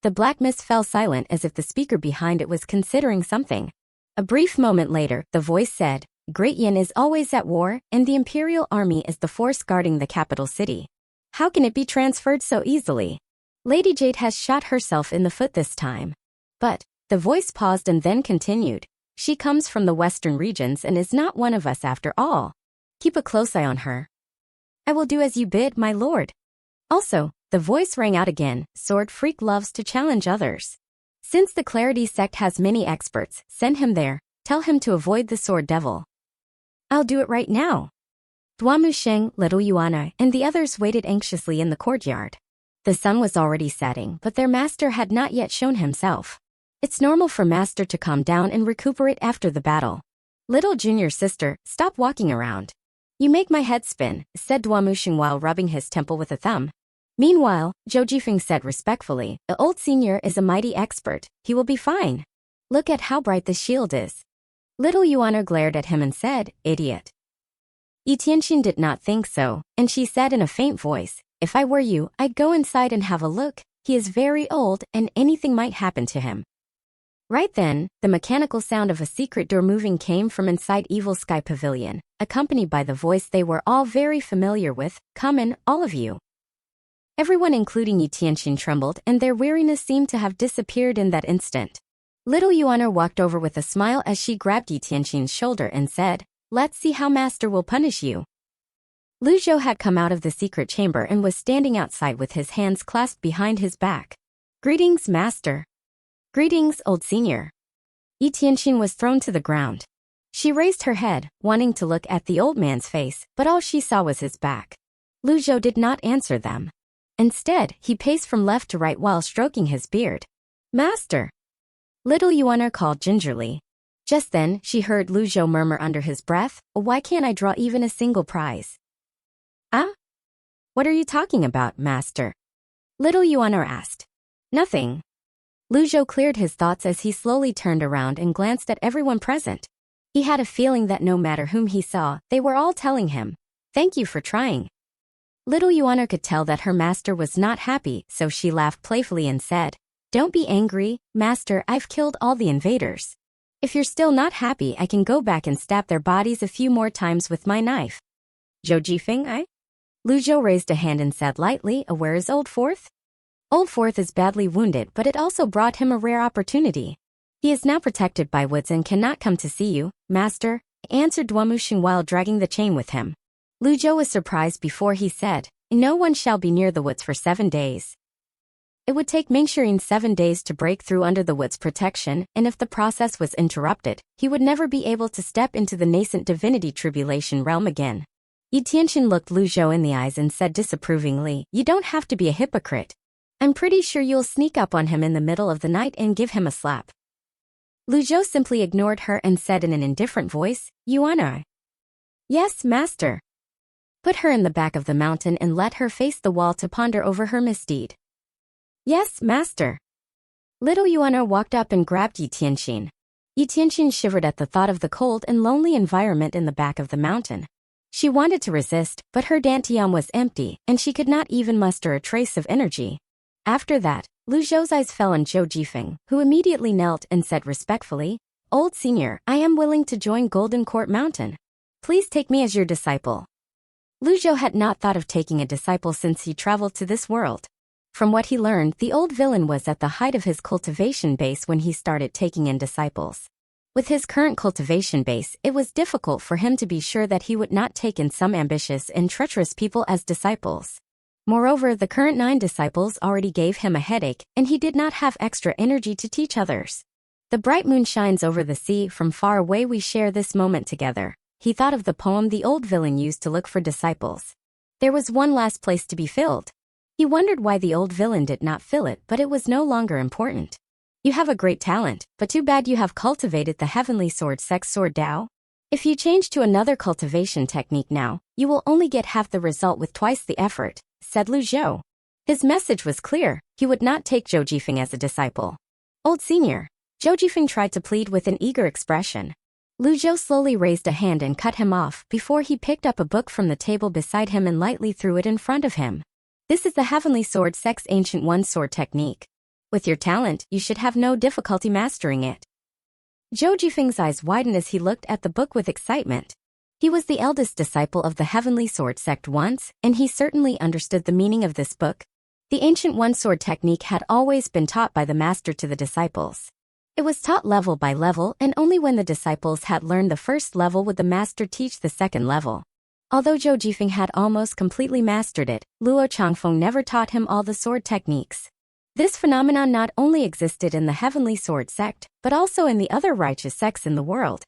The black mist fell silent as if the speaker behind it was considering something. A brief moment later, the voice said, Great Yin is always at war, and the imperial army is the force guarding the capital city. How can it be transferred so easily? Lady Jade has shot herself in the foot this time. But, the voice paused and then continued, she comes from the western regions and is not one of us after all. Keep a close eye on her. I will do as you bid, my lord. Also, the voice rang out again, Sword Freak loves to challenge others. Since the Clarity sect has many experts, send him there, tell him to avoid the Sword Devil. I'll do it right now. Duamu Sheng, Little Yuana, and the others waited anxiously in the courtyard. The sun was already setting, but their master had not yet shown himself. It's normal for master to calm down and recuperate after the battle. Little junior sister, stop walking around. You make my head spin, said Duamushing while rubbing his temple with a thumb. Meanwhile, Zhou Jifeng said respectfully, the old senior is a mighty expert, he will be fine. Look at how bright the shield is. Little Yuana glared at him and said, idiot. Yi Tianxin did not think so, and she said in a faint voice, if I were you, I'd go inside and have a look. He is very old and anything might happen to him. Right then, the mechanical sound of a secret door moving came from inside Evil Sky Pavilion, accompanied by the voice they were all very familiar with, "Come in, all of you." Everyone including Yi Tianxin trembled and their weariness seemed to have disappeared in that instant. Little Yuana walked over with a smile as she grabbed Yi Tianxin's shoulder and said, "Let's see how Master will punish you." Lu Zhou had come out of the secret chamber and was standing outside with his hands clasped behind his back. "Greetings, Master." "Greetings, old senior." Yi Tianxin was thrown to the ground. She raised her head, wanting to look at the old man's face, but all she saw was his back. Lu Zhou did not answer them. Instead, he paced from left to right while stroking his beard. "Master!" Little Yuana called gingerly. Just then, she heard Lu Zhou murmur under his breath, "Why can't I draw even a single prize?" "Ah? What are you talking about, Master?" Little Yuana asked. "Nothing." Lu Zhou cleared his thoughts as he slowly turned around and glanced at everyone present. He had a feeling that no matter whom he saw, they were all telling him, "Thank you for trying." Little Yuana could tell that her master was not happy, so she laughed playfully and said, "Don't be angry, Master, I've killed all the invaders. If you're still not happy, I can go back and stab their bodies a few more times with my knife." "Zhou Jifeng, I?" Lu Zhou raised a hand and said lightly, "Where is Old Fourth?" "Old Fourth is badly wounded, but it also brought him a rare opportunity. He is now protected by woods and cannot come to see you, Master," answered Duamuxing while dragging the chain with him. Lu Zhou was surprised before he said, "No one shall be near the woods for 7 days." It would take Mingxirin 7 days to break through under the wood's protection, and if the process was interrupted, he would never be able to step into the nascent divinity tribulation realm again. Yi Tianxin looked Lu Zhou in the eyes and said disapprovingly, "You don't have to be a hypocrite. I'm pretty sure you'll sneak up on him in the middle of the night and give him a slap." Lu Zhou simply ignored her and said in an indifferent voice, "Yuana." "Yes, Master." "Put her in the back of the mountain and let her face the wall to ponder over her misdeed." "Yes, Master." Little Yuana walked up and grabbed Yi Tianxin. Yi Tianxin shivered at the thought of the cold and lonely environment in the back of the mountain. She wanted to resist, but her dantian was empty, and she could not even muster a trace of energy. After that, Lu Zhou's eyes fell on Zhou Jifeng, who immediately knelt and said respectfully, "Old senior, I am willing to join Golden Court Mountain. Please take me as your disciple." Lu Zhou had not thought of taking a disciple since he traveled to this world. From what he learned, the old villain was at the height of his cultivation base when he started taking in disciples. With his current cultivation base, it was difficult for him to be sure that he would not take in some ambitious and treacherous people as disciples. Moreover, the current 9 disciples already gave him a headache, and he did not have extra energy to teach others. "The bright moon shines over the sea, from far away we share this moment together." He thought of the poem the old villain used to look for disciples. There was one last place to be filled. He wondered why the old villain did not fill it, but it was no longer important. "You have a great talent, but too bad you have cultivated the heavenly sword sex sword Dao. If you change to another cultivation technique now, you will only get half the result with twice the effort," said Lu Zhou. His message was clear. He would not take Zhou Jifeng as a disciple. "Old senior." Zhou Jifeng tried to plead with an eager expression. Lu Zhou slowly raised a hand and cut him off before he picked up a book from the table beside him and lightly threw it in front of him. "This is the Heavenly Sword Sex Ancient One Sword Technique. With your talent, you should have no difficulty mastering it." Zhou Jifeng's eyes widened as he looked at the book with excitement. He was the eldest disciple of the Heavenly Sword Sect once, and he certainly understood the meaning of this book. The Ancient One Sword Technique had always been taught by the master to the disciples. It was taught level by level, and only when the disciples had learned the first level would the master teach the second level. Although Zhou Jifeng had almost completely mastered it, Luo Changfeng never taught him all the sword techniques. This phenomenon not only existed in the Heavenly Sword Sect, but also in the other righteous sects in the world.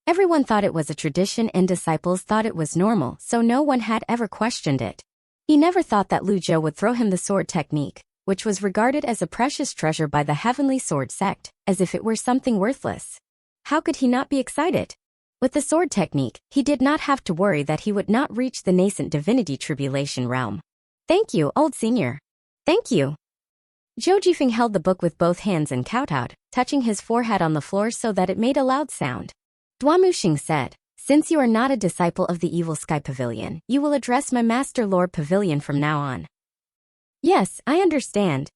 Everyone thought it was a tradition and disciples thought it was normal, so no one had ever questioned it. He never thought that Lu Zhou would throw him the sword technique, which was regarded as a precious treasure by the Heavenly Sword Sect, as if it were something worthless. How could he not be excited? With the sword technique, he did not have to worry that he would not reach the nascent divinity tribulation realm. "Thank you, old senior." "Thank you." Zhou Jifeng held the book with both hands and kowtowed, touching his forehead on the floor so that it made a loud sound. Duamuxing said, "Since you are not a disciple of the Evil Sky Pavilion, you will address my Master Lord Pavilion from now on." "Yes, I understand,"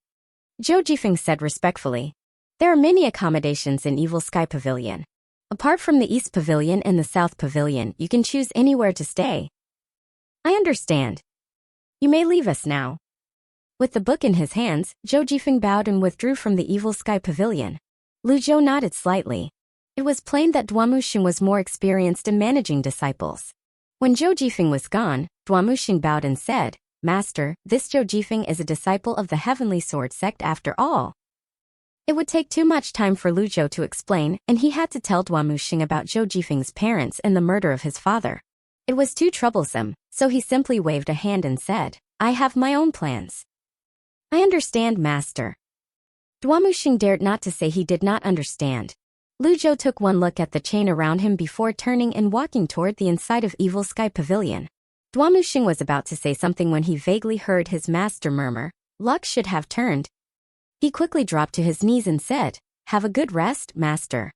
Zhou Jifeng said respectfully. There are many accommodations in Evil Sky Pavilion. Apart from the East Pavilion and the South Pavilion, you can choose anywhere to stay. I understand. You may leave us now. With the book in his hands, Zhou Jifeng bowed and withdrew from the Evil Sky Pavilion. Lu Zhou nodded slightly. It was plain that Duamuxing was more experienced in managing disciples. When Zhou Jifeng was gone, Duamuxing bowed and said, Master, this Zhou Jifeng is a disciple of the Heavenly Sword sect after all. It would take too much time for Lu Zhou to explain, and he had to tell Duamuxing about Zhou Jifeng's parents and the murder of his father. It was too troublesome, so he simply waved a hand and said, I have my own plans. I understand, Master. Duamuxing dared not to say he did not understand. Lu Zhou took one look at the chain around him before turning and walking toward the inside of Evil Sky Pavilion. Duamuxing was about to say something when he vaguely heard his master murmur, Luck should have turned. He quickly dropped to his knees and said, Have a good rest, Master.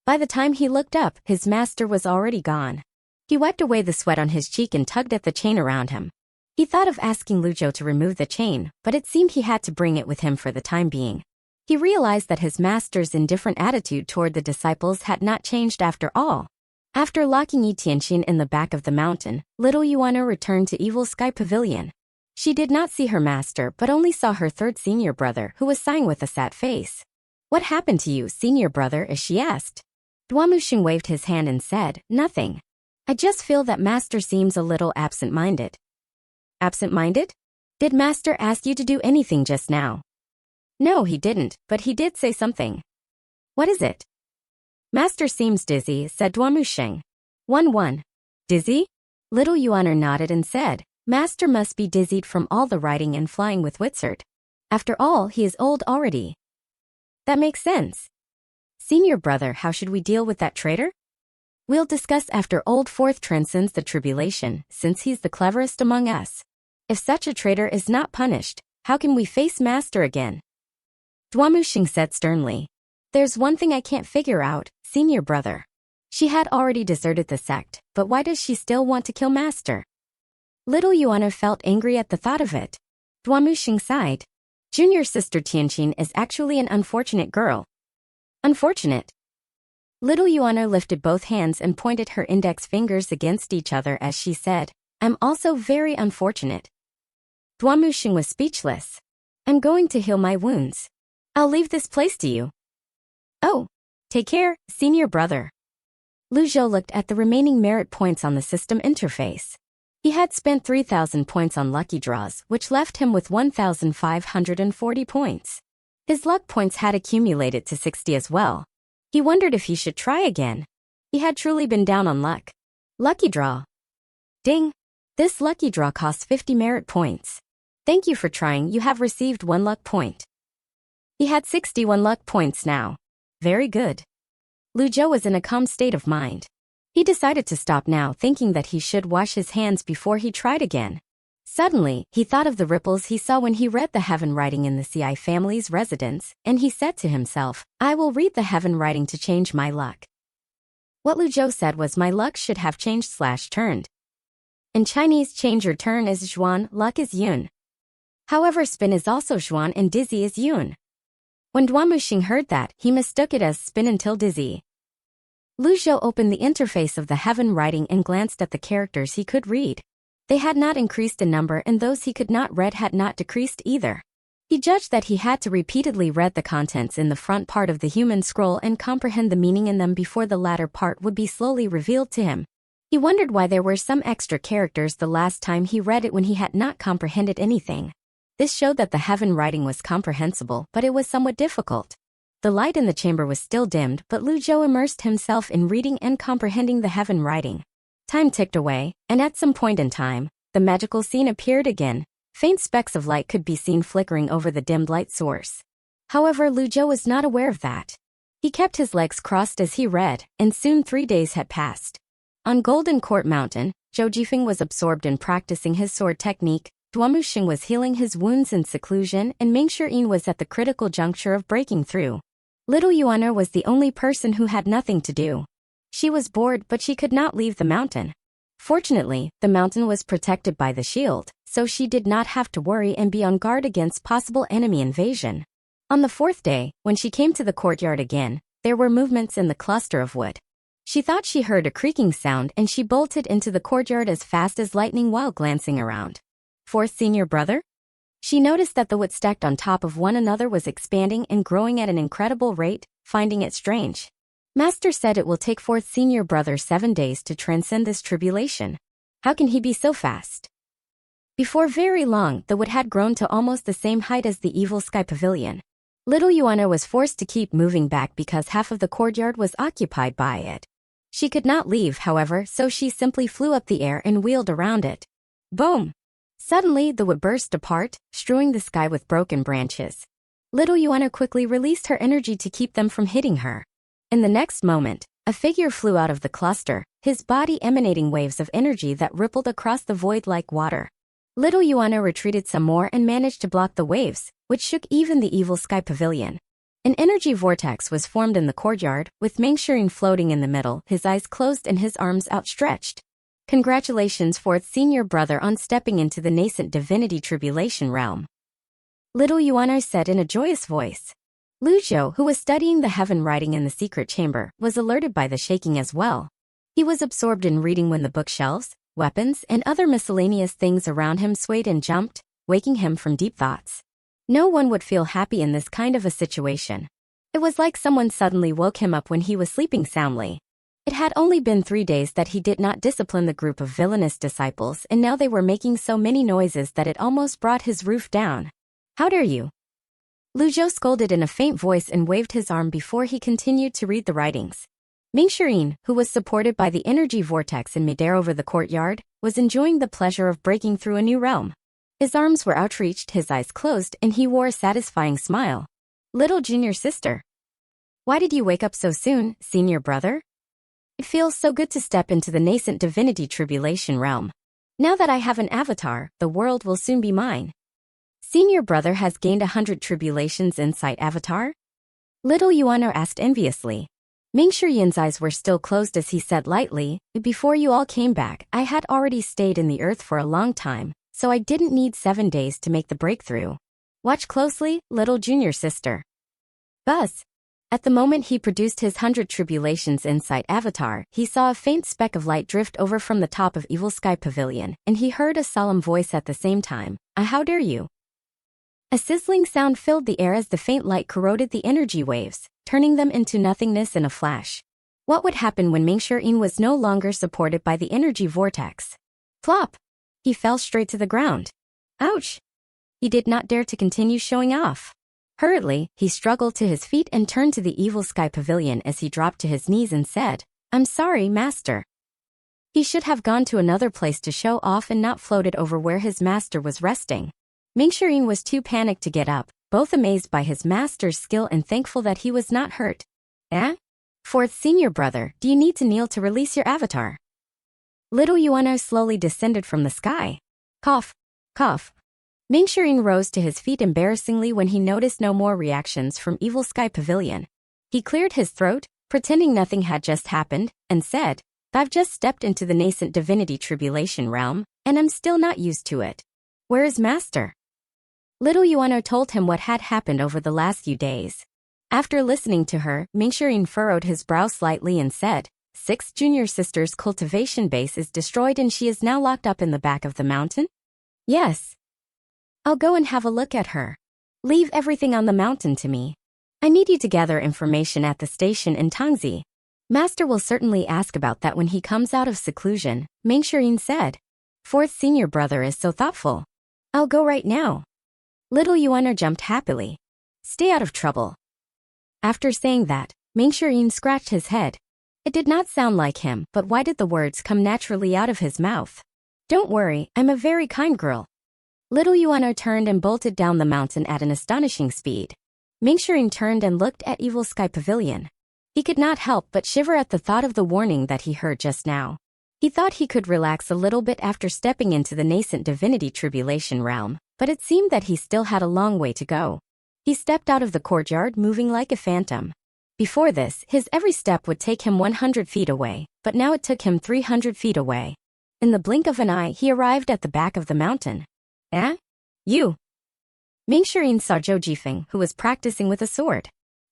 By the time he looked up, his master was already gone. He wiped away the sweat on his cheek and tugged at the chain around him. He thought of asking Lu Zhou to remove the chain, but it seemed he had to bring it with him for the time being. He realized that his master's indifferent attitude toward the disciples had not changed after all. After locking Yi Tianxin in the back of the mountain, little Yuana returned to Evil Sky Pavilion. She did not see her master but only saw her third senior brother who was sighing with a sad face. What happened to you, senior brother, as she asked. Duamuxing waved his hand and said, Nothing. I just feel that master seems a little absent-minded. Absent-minded? Did master ask you to do anything just now? No, he didn't, but he did say something. What is it? Master seems dizzy, said Duamuxing. 1-1. Dizzy? Little Yuaner nodded and said, Master must be dizzied from all the riding and flying with Wizard. After all, he is old already. That makes sense. Senior brother, how should we deal with that traitor? We'll discuss after Old Fourth transcends the tribulation, since he's the cleverest among us. If such a traitor is not punished, how can we face Master again? Duamuxing said sternly. There's one thing I can't figure out, senior brother. She had already deserted the sect, but why does she still want to kill Master? Little Yuana felt angry at the thought of it. Duamuxing sighed. Junior sister Tianxin is actually an unfortunate girl. Unfortunate? Little Yuana lifted both hands and pointed her index fingers against each other as she said, I'm also very unfortunate. Duamuxing was speechless. I'm going to heal my wounds. I'll leave this place to you. Oh, take care, senior brother. Lu Zhou looked at the remaining merit points on the system interface. He had spent 3,000 points on lucky draws, which left him with 1,540 points. His luck points had accumulated to 60 as well. He wondered if he should try again. He had truly been down on luck. Lucky draw. Ding! This lucky draw costs 50 merit points. Thank you for trying, you have received 1 luck point. He had 61 luck points now. Very good. Lu Zhou was in a calm state of mind. He decided to stop now, thinking that he should wash his hands before he tried again. Suddenly, he thought of the ripples he saw when he read the heaven writing in the CI family's residence, and he said to himself, I will read the heaven writing to change my luck. What Lu Zhou said was my luck should have changed/turned. In Chinese, change or turn is zhuan, luck is yun. However, spin is also zhuan and dizzy is yun. When Duamuxing heard that, he mistook it as spin until dizzy. Lu Zhou opened the interface of the heaven writing and glanced at the characters he could read. They had not increased in number and those he could not read had not decreased either. He judged that he had to repeatedly read the contents in the front part of the human scroll and comprehend the meaning in them before the latter part would be slowly revealed to him. He wondered why there were some extra characters the last time he read it when he had not comprehended anything. This showed that the heaven writing was comprehensible, but it was somewhat difficult. The light in the chamber was still dimmed, but Lu Zhou immersed himself in reading and comprehending the heaven writing. Time ticked away, and at some point in time, the magical scene appeared again. Faint specks of light could be seen flickering over the dimmed light source. However, Lu Zhou was not aware of that. He kept his legs crossed as he read, and soon 3 days had passed. On Golden Court Mountain, Zhou Jifeng was absorbed in practicing his sword technique, Duamuxing was healing his wounds in seclusion, and Mingshi was at the critical juncture of breaking through. Little Yuana was the only person who had nothing to do. She was bored, but she could not leave the mountain. Fortunately, the mountain was protected by the shield, so she did not have to worry and be on guard against possible enemy invasion. On the fourth day, when she came to the courtyard again, there were movements in the cluster of wood. She thought she heard a creaking sound and she bolted into the courtyard as fast as lightning while glancing around. Fourth senior brother? She noticed that the wood stacked on top of one another was expanding and growing at an incredible rate, finding it strange. Master said it will take fourth senior brother 7 days to transcend this tribulation. How can he be so fast? Before very long, the wood had grown to almost the same height as the evil sky pavilion. Little Yuana was forced to keep moving back because half of the courtyard was occupied by it. She could not leave, however, so she simply flew up the air and wheeled around it. Boom! Suddenly, the wood burst apart, strewing the sky with broken branches. Little Yuana quickly released her energy to keep them from hitting her. In the next moment, a figure flew out of the cluster, his body emanating waves of energy that rippled across the void like water. Little Yuana retreated some more and managed to block the waves, which shook even the evil sky pavilion. An energy vortex was formed in the courtyard, with Mengxirin floating in the middle, his eyes closed and his arms outstretched. Congratulations, fourth senior brother, on stepping into the nascent divinity tribulation realm. Little Yuana said in a joyous voice. Lu Zhou, who was studying the heaven writing in the secret chamber, was alerted by the shaking as well. He was absorbed in reading when the bookshelves, weapons, and other miscellaneous things around him swayed and jumped, waking him from deep thoughts. No one would feel happy in this kind of a situation. It was like someone suddenly woke him up when he was sleeping soundly. It had only been 3 days that he did not discipline the group of villainous disciples, and now they were making so many noises that it almost brought his roof down. How dare you? Lu Zhou scolded in a faint voice and waved his arm before he continued to read the writings. Mengxirin, who was supported by the energy vortex in midair over the courtyard, was enjoying the pleasure of breaking through a new realm. His arms were outreached, his eyes closed, and he wore a satisfying smile. Little junior sister. Why did you wake up so soon, senior brother? It feels so good to step into the nascent divinity tribulation realm. Now that I have an avatar, the world will soon be mine. Senior brother has gained 100 tribulations insight avatar? Little Yuano asked enviously. Mengxirin's eyes were still closed as he said lightly, before you all came back, I had already stayed in the earth for a long time, so I didn't need 7 days to make the breakthrough. Watch closely, little junior sister. Buzz. At the moment he produced his 100 tribulations insight avatar, he saw a faint speck of light drift over from the top of Evil Sky Pavilion, and he heard a solemn voice at the same time. How dare you? A sizzling sound filled the air as the faint light corroded the energy waves, turning them into nothingness in a flash. What would happen when Mengxirin was no longer supported by the energy vortex? Plop! He fell straight to the ground. Ouch! He did not dare to continue showing off. Hurriedly, he struggled to his feet and turned to the Evil Sky Pavilion as he dropped to his knees and said, I'm sorry, master. He should have gone to another place to show off and not floated over where his master was resting. Mengxirin was too panicked to get up, both amazed by his master's skill and thankful that he was not hurt. Fourth senior brother, do you need to kneel to release your avatar? Little Yuano slowly descended from the sky. Cough, cough. Mengxirin rose to his feet embarrassingly when he noticed no more reactions from Evil Sky Pavilion. He cleared his throat, pretending nothing had just happened, and said, I've just stepped into the nascent divinity tribulation realm, and I'm still not used to it. Where is master? Little Yuano told him what had happened over the last few days. After listening to her, Mengxirin furrowed his brow slightly and said, 6th junior sister's cultivation base is destroyed and she is now locked up in the back of the mountain? Yes. I'll go and have a look at her. Leave everything on the mountain to me. I need you to gather information at the station in Tangzi. Master will certainly ask about that when he comes out of seclusion, Mengxirin said. 4th senior brother is so thoughtful. I'll go right now. Little Yuano jumped happily. Stay out of trouble. After saying that, Mengxirin scratched his head. It did not sound like him, but why did the words come naturally out of his mouth? Don't worry, I'm a very kind girl. Little Yuano turned and bolted down the mountain at an astonishing speed. Mengxirin turned and looked at Evil Sky Pavilion. He could not help but shiver at the thought of the warning that he heard just now. He thought he could relax a little bit after stepping into the nascent divinity tribulation realm, but it seemed that he still had a long way to go. He stepped out of the courtyard moving like a phantom. Before this, his every step would take him 100 feet away, but now it took him 300 feet away. In the blink of an eye, he arrived at the back of the mountain. You! Ming Shirin saw Zhou Jifeng, who was practicing with a sword.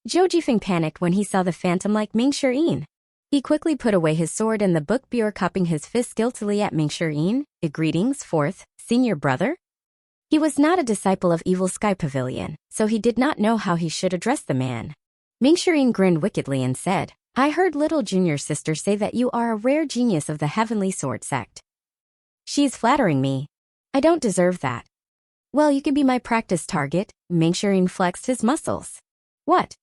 Zhou Jifeng panicked when he saw the phantom like Ming Shirin. He quickly put away his sword and the book before cupping his fist guiltily at Ming Shirin. Greetings, fourth, senior brother? He was not a disciple of Evil Sky Pavilion, so he did not know how he should address the man. Ming Shirin grinned wickedly and said, I heard little junior sister say that you are a rare genius of the Heavenly Sword sect. She's flattering me. I don't deserve that. Well, you can be my practice target. Ming Shirin flexed his muscles. What?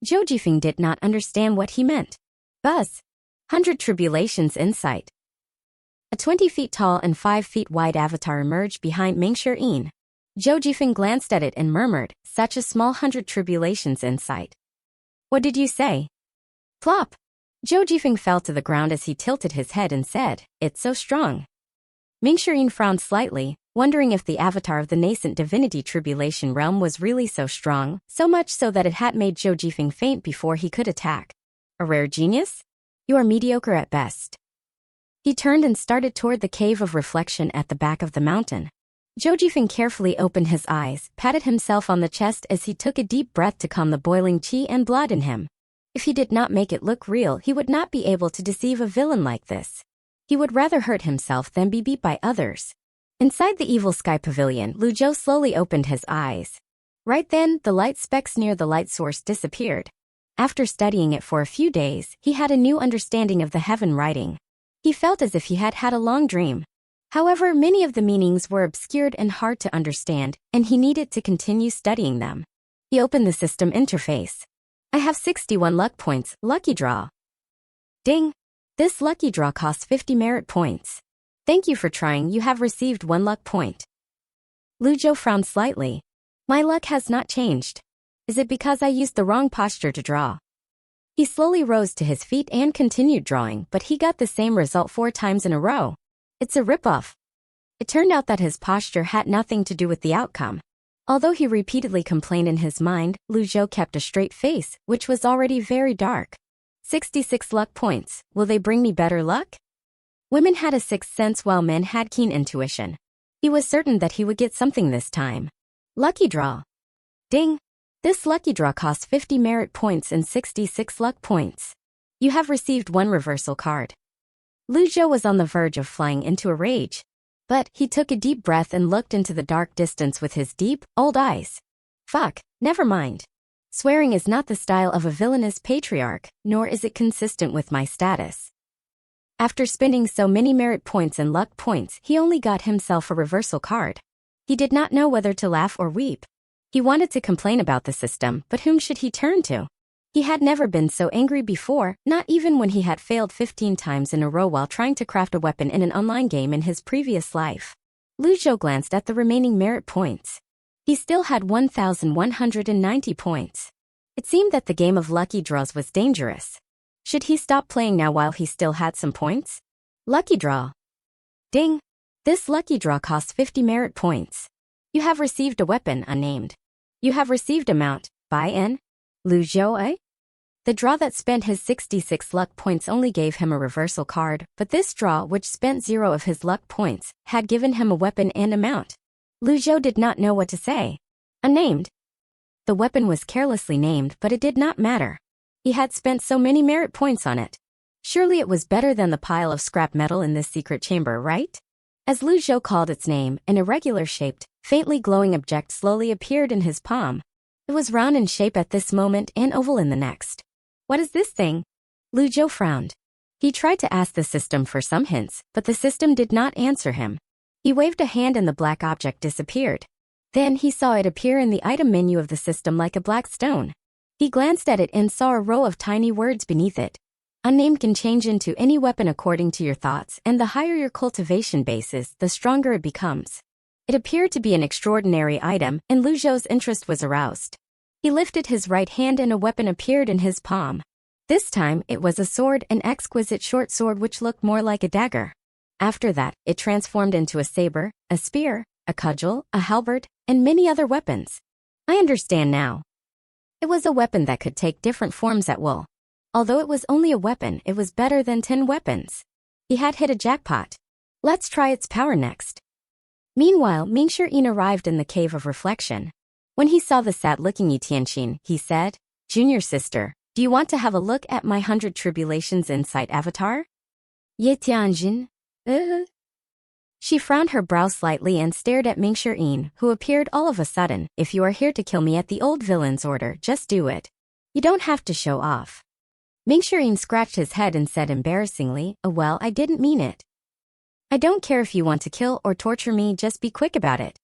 Zhou Jifeng did not understand what he meant. Buzz. 100 Tribulations Insight. A 20 feet tall and 5 feet wide avatar emerged behind Ming Shirin. Zhou Jifeng glanced at it and murmured, such a small 100 Tribulations Insight. What did you say? Plop. Zhou Jifeng fell to the ground as he tilted his head and said, it's so strong. Ming Shirin frowned slightly, wondering if the avatar of the nascent divinity tribulation realm was really so strong, so much so that it had made Zhou Jifeng faint before he could attack. A rare genius? You are mediocre at best. He turned and started toward the cave of reflection at the back of the mountain. Zhou Jifeng carefully opened his eyes, patted himself on the chest as he took a deep breath to calm the boiling qi and blood in him. If he did not make it look real, he would not be able to deceive a villain like this. He would rather hurt himself than be beat by others. Inside the Evil Sky Pavilion, Lu Zhou slowly opened his eyes. Right then, the light specks near the light source disappeared. After studying it for a few days, he had a new understanding of the heaven writing. He felt as if he had had a long dream. However, many of the meanings were obscured and hard to understand, and he needed to continue studying them. He opened the system interface. I have 61 luck points, lucky draw. Ding! This lucky draw costs 50 merit points. Thank you for trying, you have received 1 luck point. Lu Zhou frowned slightly. My luck has not changed. Is it because I used the wrong posture to draw? He slowly rose to his feet and continued drawing, but he got the same result 4 times in a row. It's a ripoff. It turned out that his posture had nothing to do with the outcome. Although he repeatedly complained in his mind, Lu Zhou kept a straight face, which was already very dark. 66 luck points, will they bring me better luck? Women had a sixth sense while men had keen intuition. He was certain that he would get something this time. Lucky draw. Ding! This lucky draw costs 50 merit points and 66 luck points. You have received 1 reversal card. Lu Zhou was on the verge of flying into a rage. But he took a deep breath and looked into the dark distance with his deep, old eyes. Fuck, never mind. Swearing is not the style of a villainous patriarch, nor is it consistent with my status. After spending so many merit points and luck points, he only got himself a reversal card. He did not know whether to laugh or weep. He wanted to complain about the system, but whom should he turn to? He had never been so angry before, not even when he had failed 15 times in a row while trying to craft a weapon in an online game in his previous life. Lu Zhou glanced at the remaining merit points. He still had 1,190 points. It seemed that the game of lucky draws was dangerous. Should he stop playing now while he still had some points? Lucky draw. Ding! This lucky draw costs 50 merit points. You have received a weapon unnamed. You have received amount, buy-in. Lu Zhou, eh? The draw that spent his 66 luck points only gave him a reversal card, but this draw, which spent 0 of his luck points, had given him a weapon and a mount. Lu Zhou did not know what to say. Unnamed. The weapon was carelessly named, but it did not matter. He had spent so many merit points on it. Surely it was better than the pile of scrap metal in this secret chamber, right? As Lu Zhou called its name, an irregular-shaped, faintly glowing object slowly appeared in his palm. It was round in shape at this moment and oval in the next. What is this thing? Lu Zhou frowned. He tried to ask the system for some hints, but the system did not answer him. He waved a hand and the black object disappeared. Then he saw it appear in the item menu of the system like a black stone. He glanced at it and saw a row of tiny words beneath it. Unnamed can change into any weapon according to your thoughts, and the higher your cultivation base is, the stronger it becomes. It appeared to be an extraordinary item, and Lu Zhou's interest was aroused. He lifted his right hand and a weapon appeared in his palm. This time, it was a sword, an exquisite short sword which looked more like a dagger. After that, it transformed into a saber, a spear, a cudgel, a halberd, and many other weapons. I understand now. It was a weapon that could take different forms at will. Although it was only a weapon, it was better than 10 weapons. He had hit a jackpot. Let's try its power next. Meanwhile, Mingxian arrived in the Cave of Reflection. When he saw the sad-looking Yi Tianqin, he said, "Junior sister, do you want to have a look at my 100 Tribulations Insight avatar?" Yi Tianjin? She frowned her brow slightly and stared at Mingxian, who appeared all of a sudden. "If you are here to kill me at the old villain's order, just do it. You don't have to show off." Mingxian scratched his head and said embarrassingly, "Oh well, I didn't mean it. I don't care if you want to kill or torture me, just be quick about it."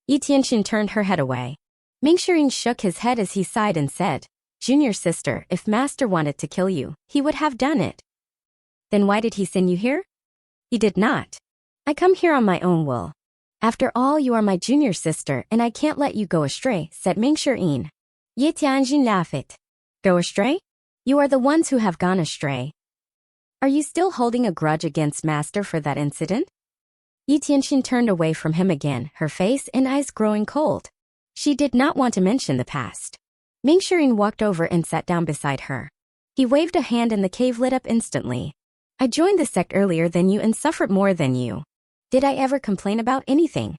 Yi Tianqin turned her head away. Mingxian shook his head as he sighed and said, "Junior sister, if master wanted to kill you, he would have done it." "Then why did he send you here?" "He did not. I come here on my own will. After all, you are my junior sister and I can't let you go astray," said Mingxian. Yi Tianjin laughed. "Go astray? You are the ones who have gone astray. Are you still holding a grudge against master for that incident?" Yi Tianqin turned away from him again, her face and eyes growing cold. She did not want to mention the past. Mingxian walked over and sat down beside her. He waved a hand and the cave lit up instantly. "I joined the sect earlier than you and suffered more than you. Did I ever complain about anything?"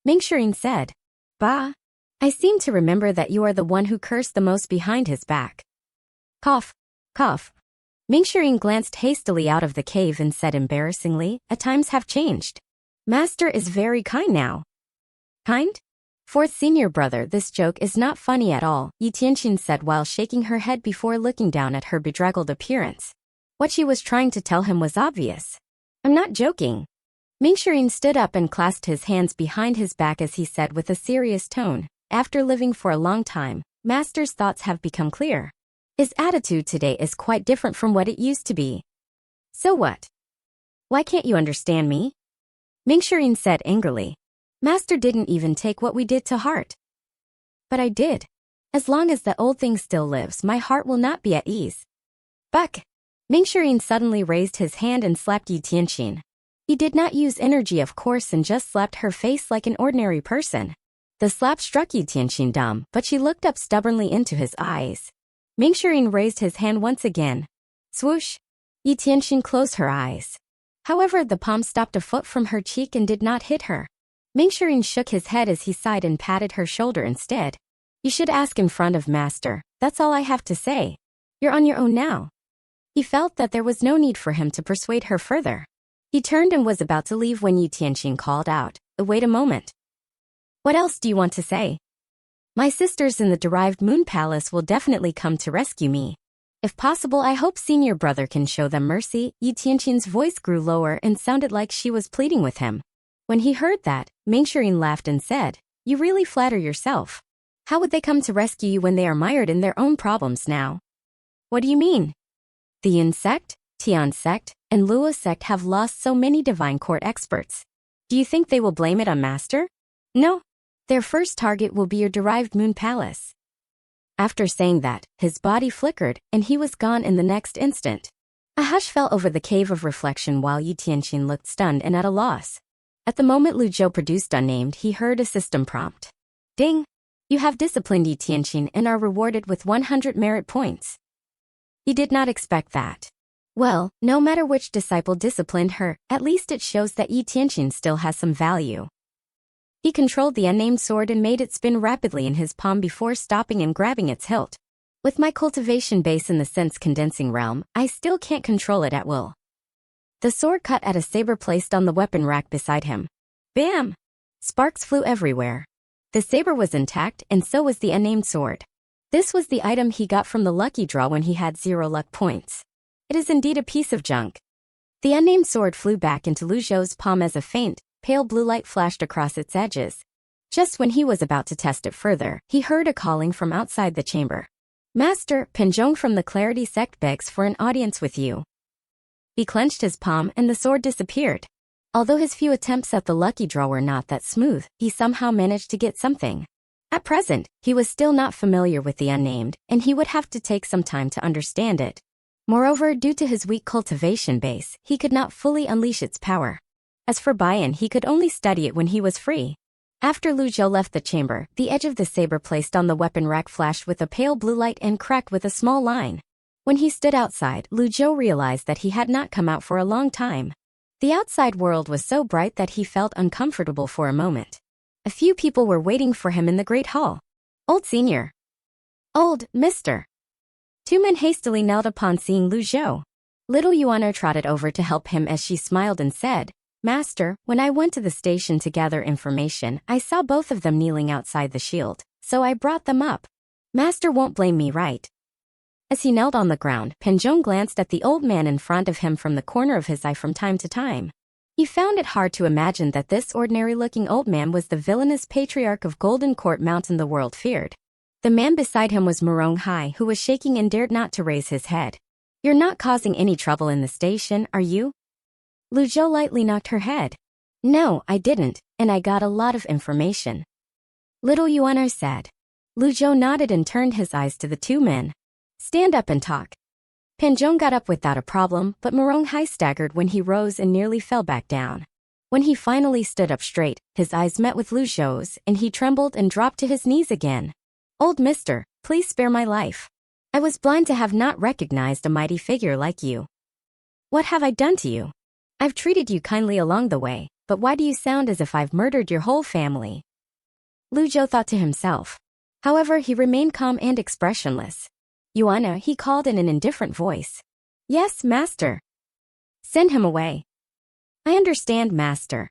Mingxian said, "Bah. I seem to remember that you are the one who cursed the most behind his back." Cough, cough. Mingxian glanced hastily out of the cave and said embarrassingly, "Times have changed. Master is very kind now." "Kind? Fourth senior brother, this joke is not funny at all," Yi Tianqin said while shaking her head before looking down at her bedraggled appearance. What she was trying to tell him was obvious. "I'm not joking." Mingxian stood up and clasped his hands behind his back as he said with a serious tone, "After living for a long time, master's thoughts have become clear. His attitude today is quite different from what it used to be." "So what? Why can't you understand me?" Mingxian said angrily. "Master didn't even take what we did to heart." "But I did. As long as the old thing still lives, my heart will not be at ease." "Buck!" Mingxian suddenly raised his hand and slapped Yi Tianqin. He did not use energy, of course, and just slapped her face like an ordinary person. The slap struck Yi Tianqin dumb, but she looked up stubbornly into his eyes. Mingxian raised his hand once again. Swoosh! Yi Tianqin closed her eyes. However, the palm stopped a foot from her cheek and did not hit her. Mingxian shook his head as he sighed and patted her shoulder instead. "You should ask in front of master. That's all I have to say. You're on your own now." He felt that there was no need for him to persuade her further. He turned and was about to leave when Yi Tianqin called out, "Wait a moment. What else do you want to say?" "My sisters in the derived moon palace will definitely come to rescue me. If possible, I hope senior brother can show them mercy." Yi Tianqin's voice grew lower and sounded like she was pleading with him. When he heard that, Mingxian laughed and said, "You really flatter yourself. How would they come to rescue you when they are mired in their own problems now?" "What do you mean?" "The Yin sect, Tian sect, and Lua sect have lost so many divine court experts. Do you think they will blame it on master? No. Their first target will be your derived moon palace." After saying that, his body flickered, and he was gone in the next instant. A hush fell over the Cave of Reflection while Yi Tianqin looked stunned and at a loss. At the moment Lu Zhou produced Unnamed, he heard a system prompt. "Ding! You have disciplined Yi Tianqin and are rewarded with 100 merit points." He did not expect that. Well, no matter which disciple disciplined her, at least it shows that Yi Tianqin still has some value. He controlled the unnamed sword and made it spin rapidly in his palm before stopping and grabbing its hilt. With my cultivation base in the sense condensing realm, I still can't control it at will. The sword cut at a saber placed on the weapon rack beside him. Bam! Sparks flew everywhere. The saber was intact, and so was the unnamed sword. This was the item he got from the lucky draw when he had 0 luck points. It is indeed a piece of junk. The unnamed sword flew back into Lu Zhou's palm as a faint, pale blue light flashed across its edges. Just when he was about to test it further, he heard a calling from outside the chamber. "Master, Penjong from the Clarity sect begs for an audience with you." He clenched his palm and the sword disappeared. Although his few attempts at the lucky draw were not that smooth, he somehow managed to get something. At present, he was still not familiar with the unnamed, and he would have to take some time to understand it. Moreover, due to his weak cultivation base, he could not fully unleash its power. As for Bayan, he could only study it when he was free. After Lu Zhou left the chamber, the edge of the saber placed on the weapon rack flashed with a pale blue light and cracked with a small line. When he stood outside, Lu Zhou realized that he had not come out for a long time. The outside world was so bright that he felt uncomfortable for a moment. A few people were waiting for him in the great hall. Old Senior. Old Mr. Two men hastily knelt upon seeing Lu Zhou. Little Yuano trotted over to help him as she smiled and said, Master, when I went to the station to gather information, I saw both of them kneeling outside the shield, so I brought them up. Master won't blame me, right? As he knelt on the ground, Penjong glanced at the old man in front of him from the corner of his eye from time to time. He found it hard to imagine that this ordinary-looking old man was the villainous patriarch of Golden Court Mountain the world feared. The man beside him was Murong Hai, who was shaking and dared not to raise his head. You're not causing any trouble in the station, are you? Lu Zhou lightly knocked her head. No, I didn't, and I got a lot of information. Little Yuano said. Lu Zhou nodded and turned his eyes to the two men. Stand up and talk. Penjong got up without a problem, but Murong Hai staggered when he rose and nearly fell back down. When he finally stood up straight, his eyes met with Lu Zhou's, and he trembled and dropped to his knees again. Old mister, please spare my life. I was blind to have not recognized a mighty figure like you. What have I done to you? I've treated you kindly along the way, but why do you sound as if I've murdered your whole family? Lu Zhou thought to himself. However, he remained calm and expressionless. Yuana, he called in an indifferent voice. Yes, master. Send him away. I understand, master.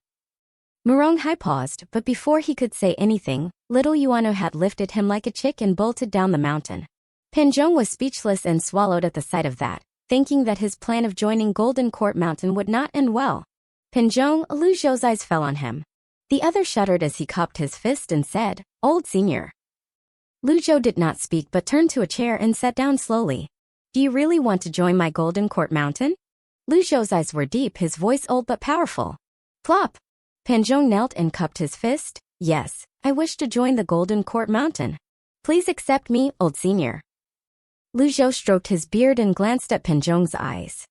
Murong Hai paused, but before he could say anything, little Yuano had lifted him like a chick and bolted down the mountain. Penjong was speechless and swallowed at the sight of that, thinking that his plan of joining Golden Court Mountain would not end well. Penjong, Lu Zhou's eyes fell on him. The other shuddered as he cupped his fist and said, Old Senior. Lu Zhou did not speak but turned to a chair and sat down slowly. Do you really want to join my Golden Court Mountain? Lu Zhou's eyes were deep, his voice old but powerful. Plop! Penjong knelt and cupped his fist. Yes, I wish to join the Golden Court Mountain. Please accept me, Old Senior. Lu Zhou stroked his beard and glanced at Penjong's eyes.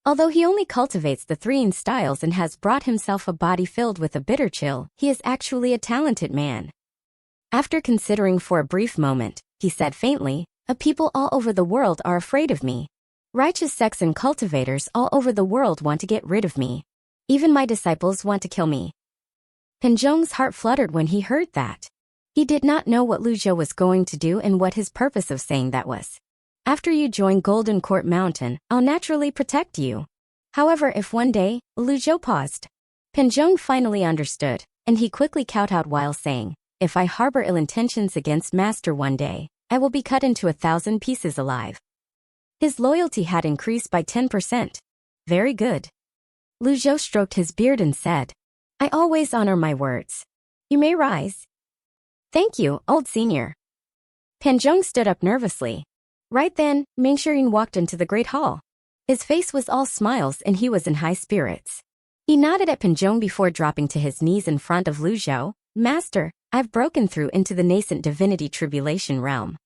Although he only cultivates the three styles and has brought himself a body filled with a bitter chill, he is actually a talented man. After considering for a brief moment, he said faintly, a people all over the world are afraid of me. Righteous sects and cultivators all over the world want to get rid of me. Even my disciples want to kill me. Penjong's heart fluttered when he heard that. He did not know what Lu Zhou was going to do and what his purpose of saying that was. After you join Golden Court Mountain, I'll naturally protect you. However, if one day, Lu Zhou paused. Penjong finally understood, and he quickly kowtowed while saying, if I harbor ill intentions against Master one day, I will be cut into 1,000 pieces alive. His loyalty had increased by 10%. Very good. Lu Zhou stroked his beard and said, I always honor my words. You may rise. Thank you, Old Senior. Penjong stood up nervously. Right then, Mingxirin walked into the great hall. His face was all smiles and he was in high spirits. He nodded at Penjong before dropping to his knees in front of Lu Zhou. Master, I've broken through into the nascent divinity tribulation realm.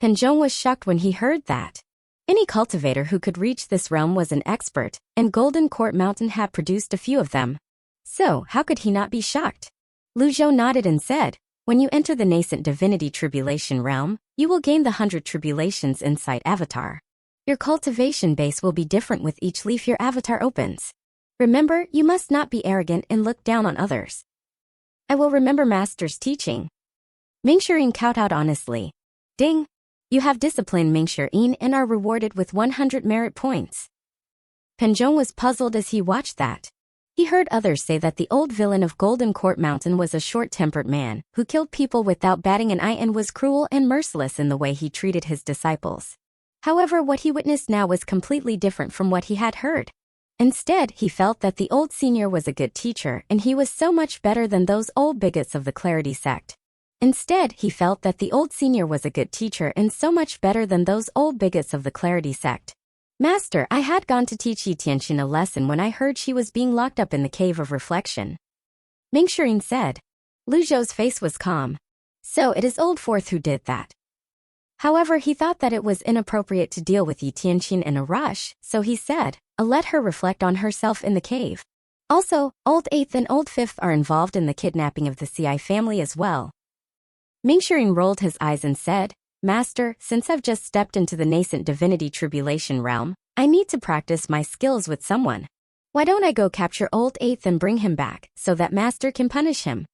Penjong was shocked when he heard that. Any cultivator who could reach this realm was an expert, and Golden Court Mountain had produced a few of them. So, how could he not be shocked? Lu Zhou nodded and said, when you enter the nascent divinity tribulation realm, you will gain the 100 tribulations insight avatar. Your cultivation base will be different with each leaf your avatar opens. Remember, you must not be arrogant and look down on others. I will remember Master's teaching. Mingxirin kowtowed honestly. Ding! You have disciplined Mingxirin and are rewarded with 100 merit points. Penjong was puzzled as he watched that. He heard others say that the old villain of Golden Court Mountain was a short-tempered man who killed people without batting an eye and was cruel and merciless in the way he treated his disciples. However, what he witnessed now was completely different from what he had heard. Instead, he felt that the old senior was a good teacher and he was so much better than those old bigots of the Clarity sect. Instead, he felt that the old senior was a good teacher and so much better than those old bigots of the Clarity sect. Master, I had gone to teach Yi Tianxin a lesson when I heard she was being locked up in the Cave of Reflection. Mingxirin said. Lu Zhou's face was calm. So it is Old Fourth who did that. However, he thought that it was inappropriate to deal with Yi Tianxin in a rush, so he said, I'll let her reflect on herself in the cave. Also, Old Eighth and Old Fifth are involved in the kidnapping of the CI family as well. Mingxirin rolled his eyes and said, Master, since I've just stepped into the nascent divinity tribulation realm, I need to practice my skills with someone. Why don't I go capture old 8th and bring him back, so that master can punish him?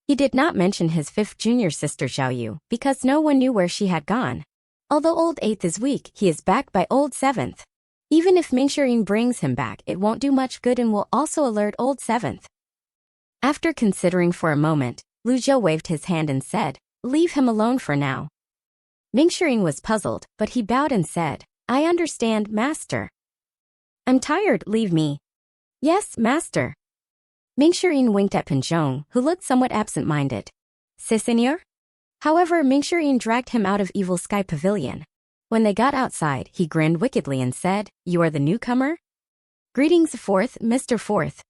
He did not mention his 5th junior sister Xiaoyu, because no one knew where she had gone. Although old 8th is weak, he is backed by old 7th. Even if Mingxirin brings him back, it won't do much good and will also alert old 7th. After considering for a moment, Lu Zhou waved his hand and said, "Leave him alone for now." Mingxirin was puzzled, but he bowed and said, "I understand, master." "I'm tired, leave me." "Yes, master." Mingxirin winked at Pinzhong, who looked somewhat absent-minded. "C'est seigneur?" However, Mingxirin dragged him out of Evil Sky Pavilion. When they got outside, he grinned wickedly and said, "You are the newcomer?" "Greetings, Fourth, Mr. Fourth."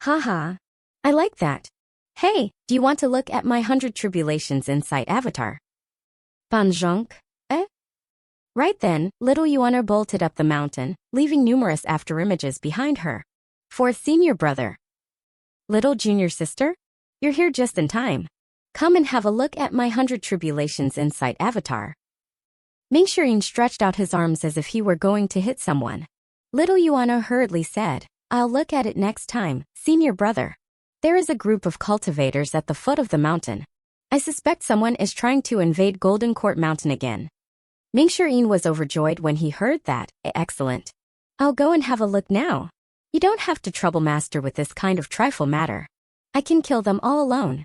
"Haha. I like that. Hey, do you want to look at my 100 Tribulations Insight avatar?" "Panzhonk? Eh?" Right then, little Yuana bolted up the mountain, leaving numerous afterimages behind her. "Fourth senior brother." "Little junior sister? You're here just in time. Come and have a look at my 100 Tribulations Insight avatar." Mingxirin stretched out his arms as if he were going to hit someone. Little Yuana hurriedly said, "I'll look at it next time, senior brother. There is a group of cultivators at the foot of the mountain. I suspect someone is trying to invade Golden Court Mountain again." Mingxirin was overjoyed when he heard that. "Excellent. I'll go and have a look now. You don't have to trouble master with this kind of trifle matter. I can kill them all alone."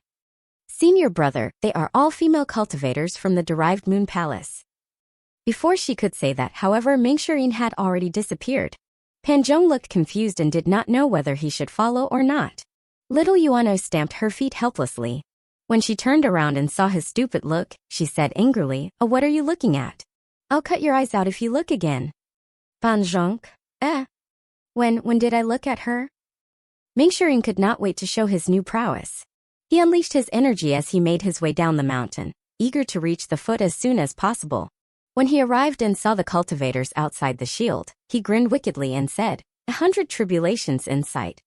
"Senior brother, they are all female cultivators from the Derived Moon Palace." Before she could say that, however, Mingxirin had already disappeared. Panzhong looked confused and did not know whether he should follow or not. Little Yuano stamped her feet helplessly. When she turned around and saw his stupid look, she said angrily, "Oh, what are you looking at? I'll cut your eyes out if you look again." "Panzhong? Eh? When did I look at her?" Mingxirin could not wait to show his new prowess. He unleashed his energy as he made his way down the mountain, eager to reach the foot as soon as possible. When he arrived and saw the cultivators outside the shield, he grinned wickedly and said, 100 Tribulations Insight."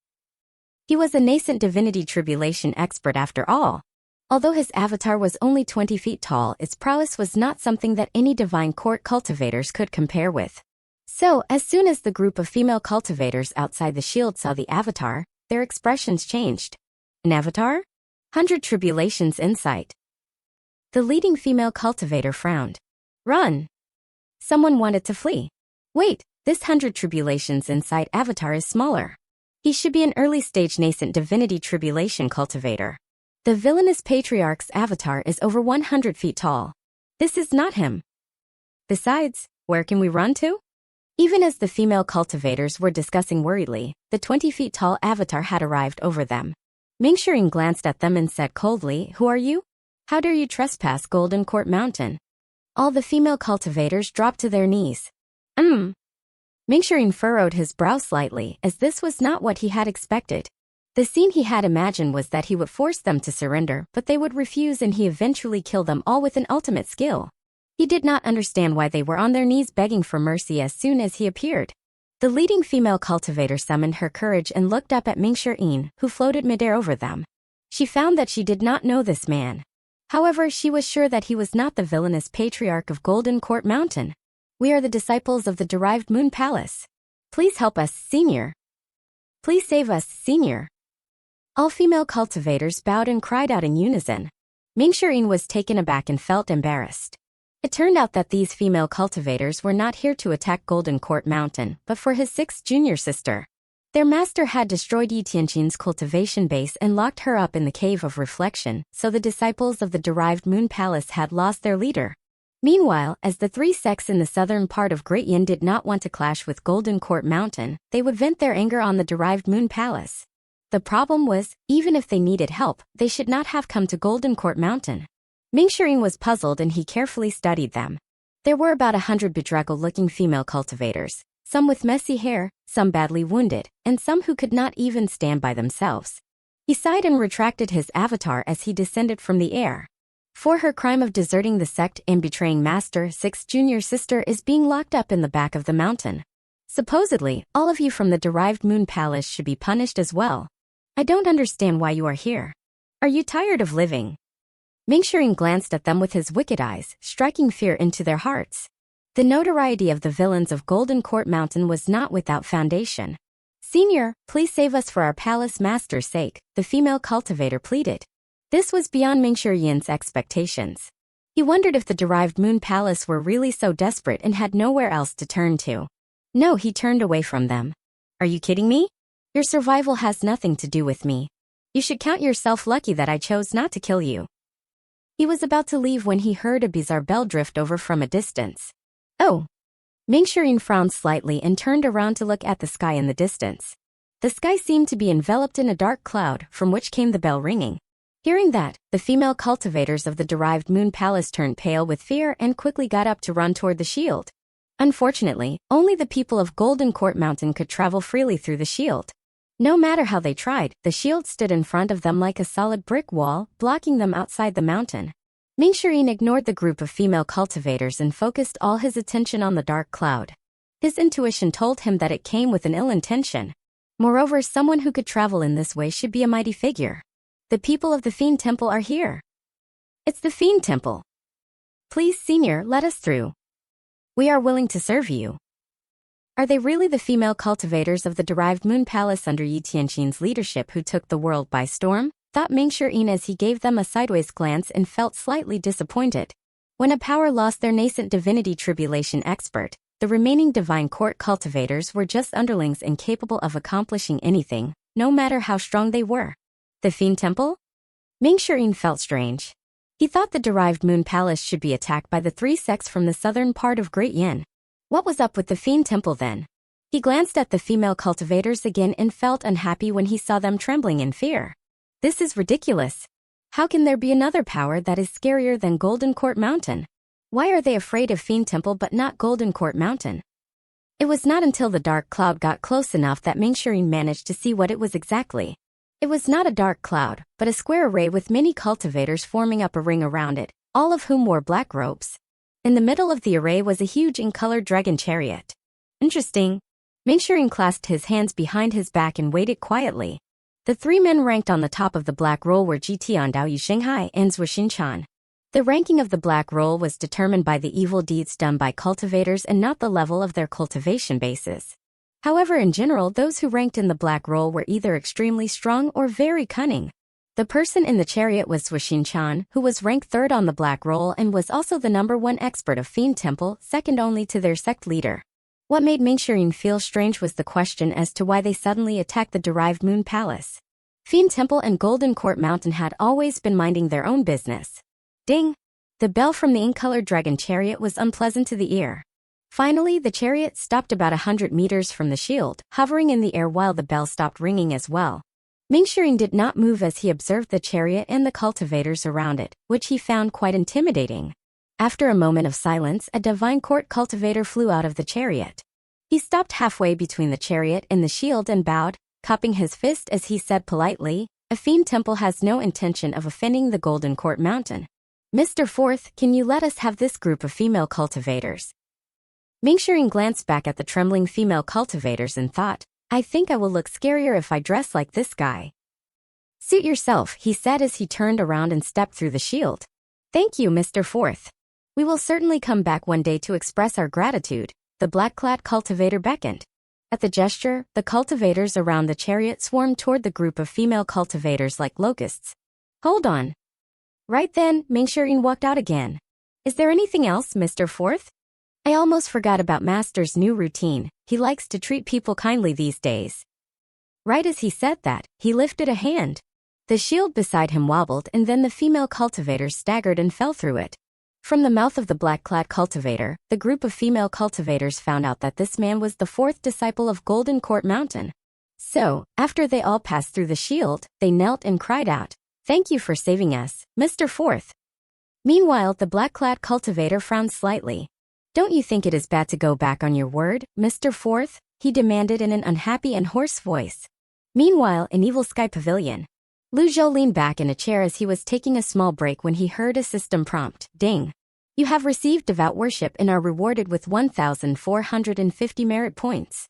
He was a nascent divinity tribulation expert after all. Although his avatar was only 20 feet tall, its prowess was not something that any divine court cultivators could compare with. So, as soon as the group of female cultivators outside the shield saw the avatar, their expressions changed. "An avatar? 100 Tribulations Insight." The leading female cultivator frowned. "Run." Someone wanted to flee. "Wait, this 100 Tribulations Insight avatar is smaller. He should be an early-stage nascent divinity tribulation cultivator. The villainous Patriarch's avatar is over 100 feet tall. This is not him. Besides, where can we run to?" Even as the female cultivators were discussing worriedly, the 20 feet tall avatar had arrived over them. Mingxirin glanced at them and said coldly, "Who are you? How dare you trespass Golden Court Mountain?" All the female cultivators dropped to their knees. Mingxirin furrowed his brow slightly, as this was not what he had expected. The scene he had imagined was that he would force them to surrender, but they would refuse and he eventually kill them all with an ultimate skill. He did not understand why they were on their knees begging for mercy as soon as he appeared. The leading female cultivator summoned her courage and looked up at Mingxirin, who floated midair over them. She found that she did not know this man. However, she was sure that he was not the villainous Patriarch of Golden Court Mountain. "We are the disciples of the Derived Moon Palace. Please help us, senior. Please save us, senior." All female cultivators bowed and cried out in unison. Mingxirin was taken aback and felt embarrassed. It turned out that these female cultivators were not here to attack Golden Court Mountain, but for his 6th junior sister. Their master had destroyed Yi Tianqin's cultivation base and locked her up in the Cave of Reflection, so the disciples of the Derived Moon Palace had lost their leader. Meanwhile, as the three sects in the southern part of Great Yin did not want to clash with Golden Court Mountain, they would vent their anger on the Derived Moon Palace. The problem was, even if they needed help, they should not have come to Golden Court Mountain. Mingxirin was puzzled and he carefully studied them. There were about 100 bedraggled-looking female cultivators, some with messy hair, some badly wounded, and some who could not even stand by themselves. He sighed and retracted his avatar as he descended from the air. For her crime of deserting the sect and betraying Master 6th junior sister is being locked up in the back of the mountain. Supposedly, all of you from the Derived Moon Palace should be punished as well. I don't understand why you are here. Are you tired of living? Mingxirin glanced at them with his wicked eyes, striking fear into their hearts. The notoriety of the villains of Golden Court Mountain was not without foundation. Senior, please save us for our palace master's sake, the female cultivator pleaded. This was beyond Mingshuyin's expectations. He wondered if the derived moon palace were really so desperate and had nowhere else to turn to. No, he turned away from them. Are you kidding me? Your survival has nothing to do with me. You should count yourself lucky that I chose not to kill you. He was about to leave when he heard a bizarre bell drift over from a distance. Oh. Mingshuying frowned slightly and turned around to look at the sky in the distance. The sky seemed to be enveloped in a dark cloud, from which came the bell ringing. Hearing that, the female cultivators of the derived moon palace turned pale with fear and quickly got up to run toward the shield. Unfortunately, only the people of Golden Court Mountain could travel freely through the shield. No matter how they tried, the shield stood in front of them like a solid brick wall, blocking them outside the mountain. Mingshuying ignored the group of female cultivators and focused all his attention on the dark cloud. His intuition told him that it came with an ill intention. Moreover, someone who could travel in this way should be a mighty figure. The people of the Fiend Temple are here. It's the Fiend Temple. Please, Senior, let us through. We are willing to serve you. Are they really the female cultivators of the derived moon palace under Yi Tianqin's leadership who took the world by storm? Thought Mingshuying as he gave them a sideways glance and felt slightly disappointed. When a power lost their nascent divinity tribulation expert, the remaining divine court cultivators were just underlings incapable of accomplishing anything, no matter how strong they were. The Fiend Temple? Mingshuying felt strange. He thought the derived moon palace should be attacked by the three sects from the southern part of Great Yin. What was up with the Fiend Temple then? He glanced at the female cultivators again and felt unhappy when he saw them trembling in fear. This is ridiculous. How can there be another power that is scarier than Golden Court Mountain? Why are they afraid of Fiend Temple but not Golden Court Mountain? It was not until the dark cloud got close enough that Mingshuying managed to see what it was exactly. It was not a dark cloud, but a square array with many cultivators forming up a ring around it, all of whom wore black robes. In the middle of the array was a huge ink-colored dragon chariot. Interesting. Mingshuying clasped his hands behind his back and waited quietly. The three men ranked on the top of the black roll were Jitian Dao Yu Shanghai and Zhuo Xinchan. The ranking of the black roll was determined by the evil deeds done by cultivators and not the level of their cultivation bases. However, in general, those who ranked in the black roll were either extremely strong or very cunning. The person in the chariot was Zhuo Xinchan, who was ranked third on the black roll and was also the #1 expert of Fiend Temple, second only to their sect leader. What made Mingshuying feel strange was the question as to why they suddenly attacked the derived moon palace. Fiend Temple and Golden Court Mountain had always been minding their own business. Ding! The bell from the ink-colored dragon chariot was unpleasant to the ear. Finally, the chariot stopped about 100 meters from the shield, hovering in the air while the bell stopped ringing as well. Mingshuying did not move as he observed the chariot and the cultivators around it, which he found quite intimidating. After a moment of silence, a divine court cultivator flew out of the chariot. He stopped halfway between the chariot and the shield and bowed, cupping his fist as he said politely, "A Fiend Temple has no intention of offending the Golden Court Mountain. Mr. Fourth, can you let us have this group of female cultivators?" Mingshuying glanced back at the trembling female cultivators and thought, "I think I will look scarier if I dress like this guy." "Suit yourself," he said as he turned around and stepped through the shield. "Thank you, Mr. Fourth. We will certainly come back one day to express our gratitude," the black-clad cultivator beckoned. At the gesture, the cultivators around the chariot swarmed toward the group of female cultivators like locusts. "Hold on." Right then, Mingshuying walked out again. "Is there anything else, Mr. Fourth? I almost forgot about Master's new routine. He likes to treat people kindly these days." Right as he said that, he lifted a hand. The shield beside him wobbled and then the female cultivators staggered and fell through it. From the mouth of the black-clad cultivator, the group of female cultivators found out that this man was the fourth disciple of Golden Court Mountain. So, after they all passed through the shield, they knelt and cried out, "Thank you for saving us, Mr. Fourth." Meanwhile, the black-clad cultivator frowned slightly. "Don't you think it is bad to go back on your word, Mr. Fourth?" he demanded in an unhappy and hoarse voice. Meanwhile, in Evil Sky Pavilion, Lu Zhou leaned back in a chair as he was taking a small break when he heard a system prompt, "Ding. You have received devout worship and are rewarded with 1,450 merit points."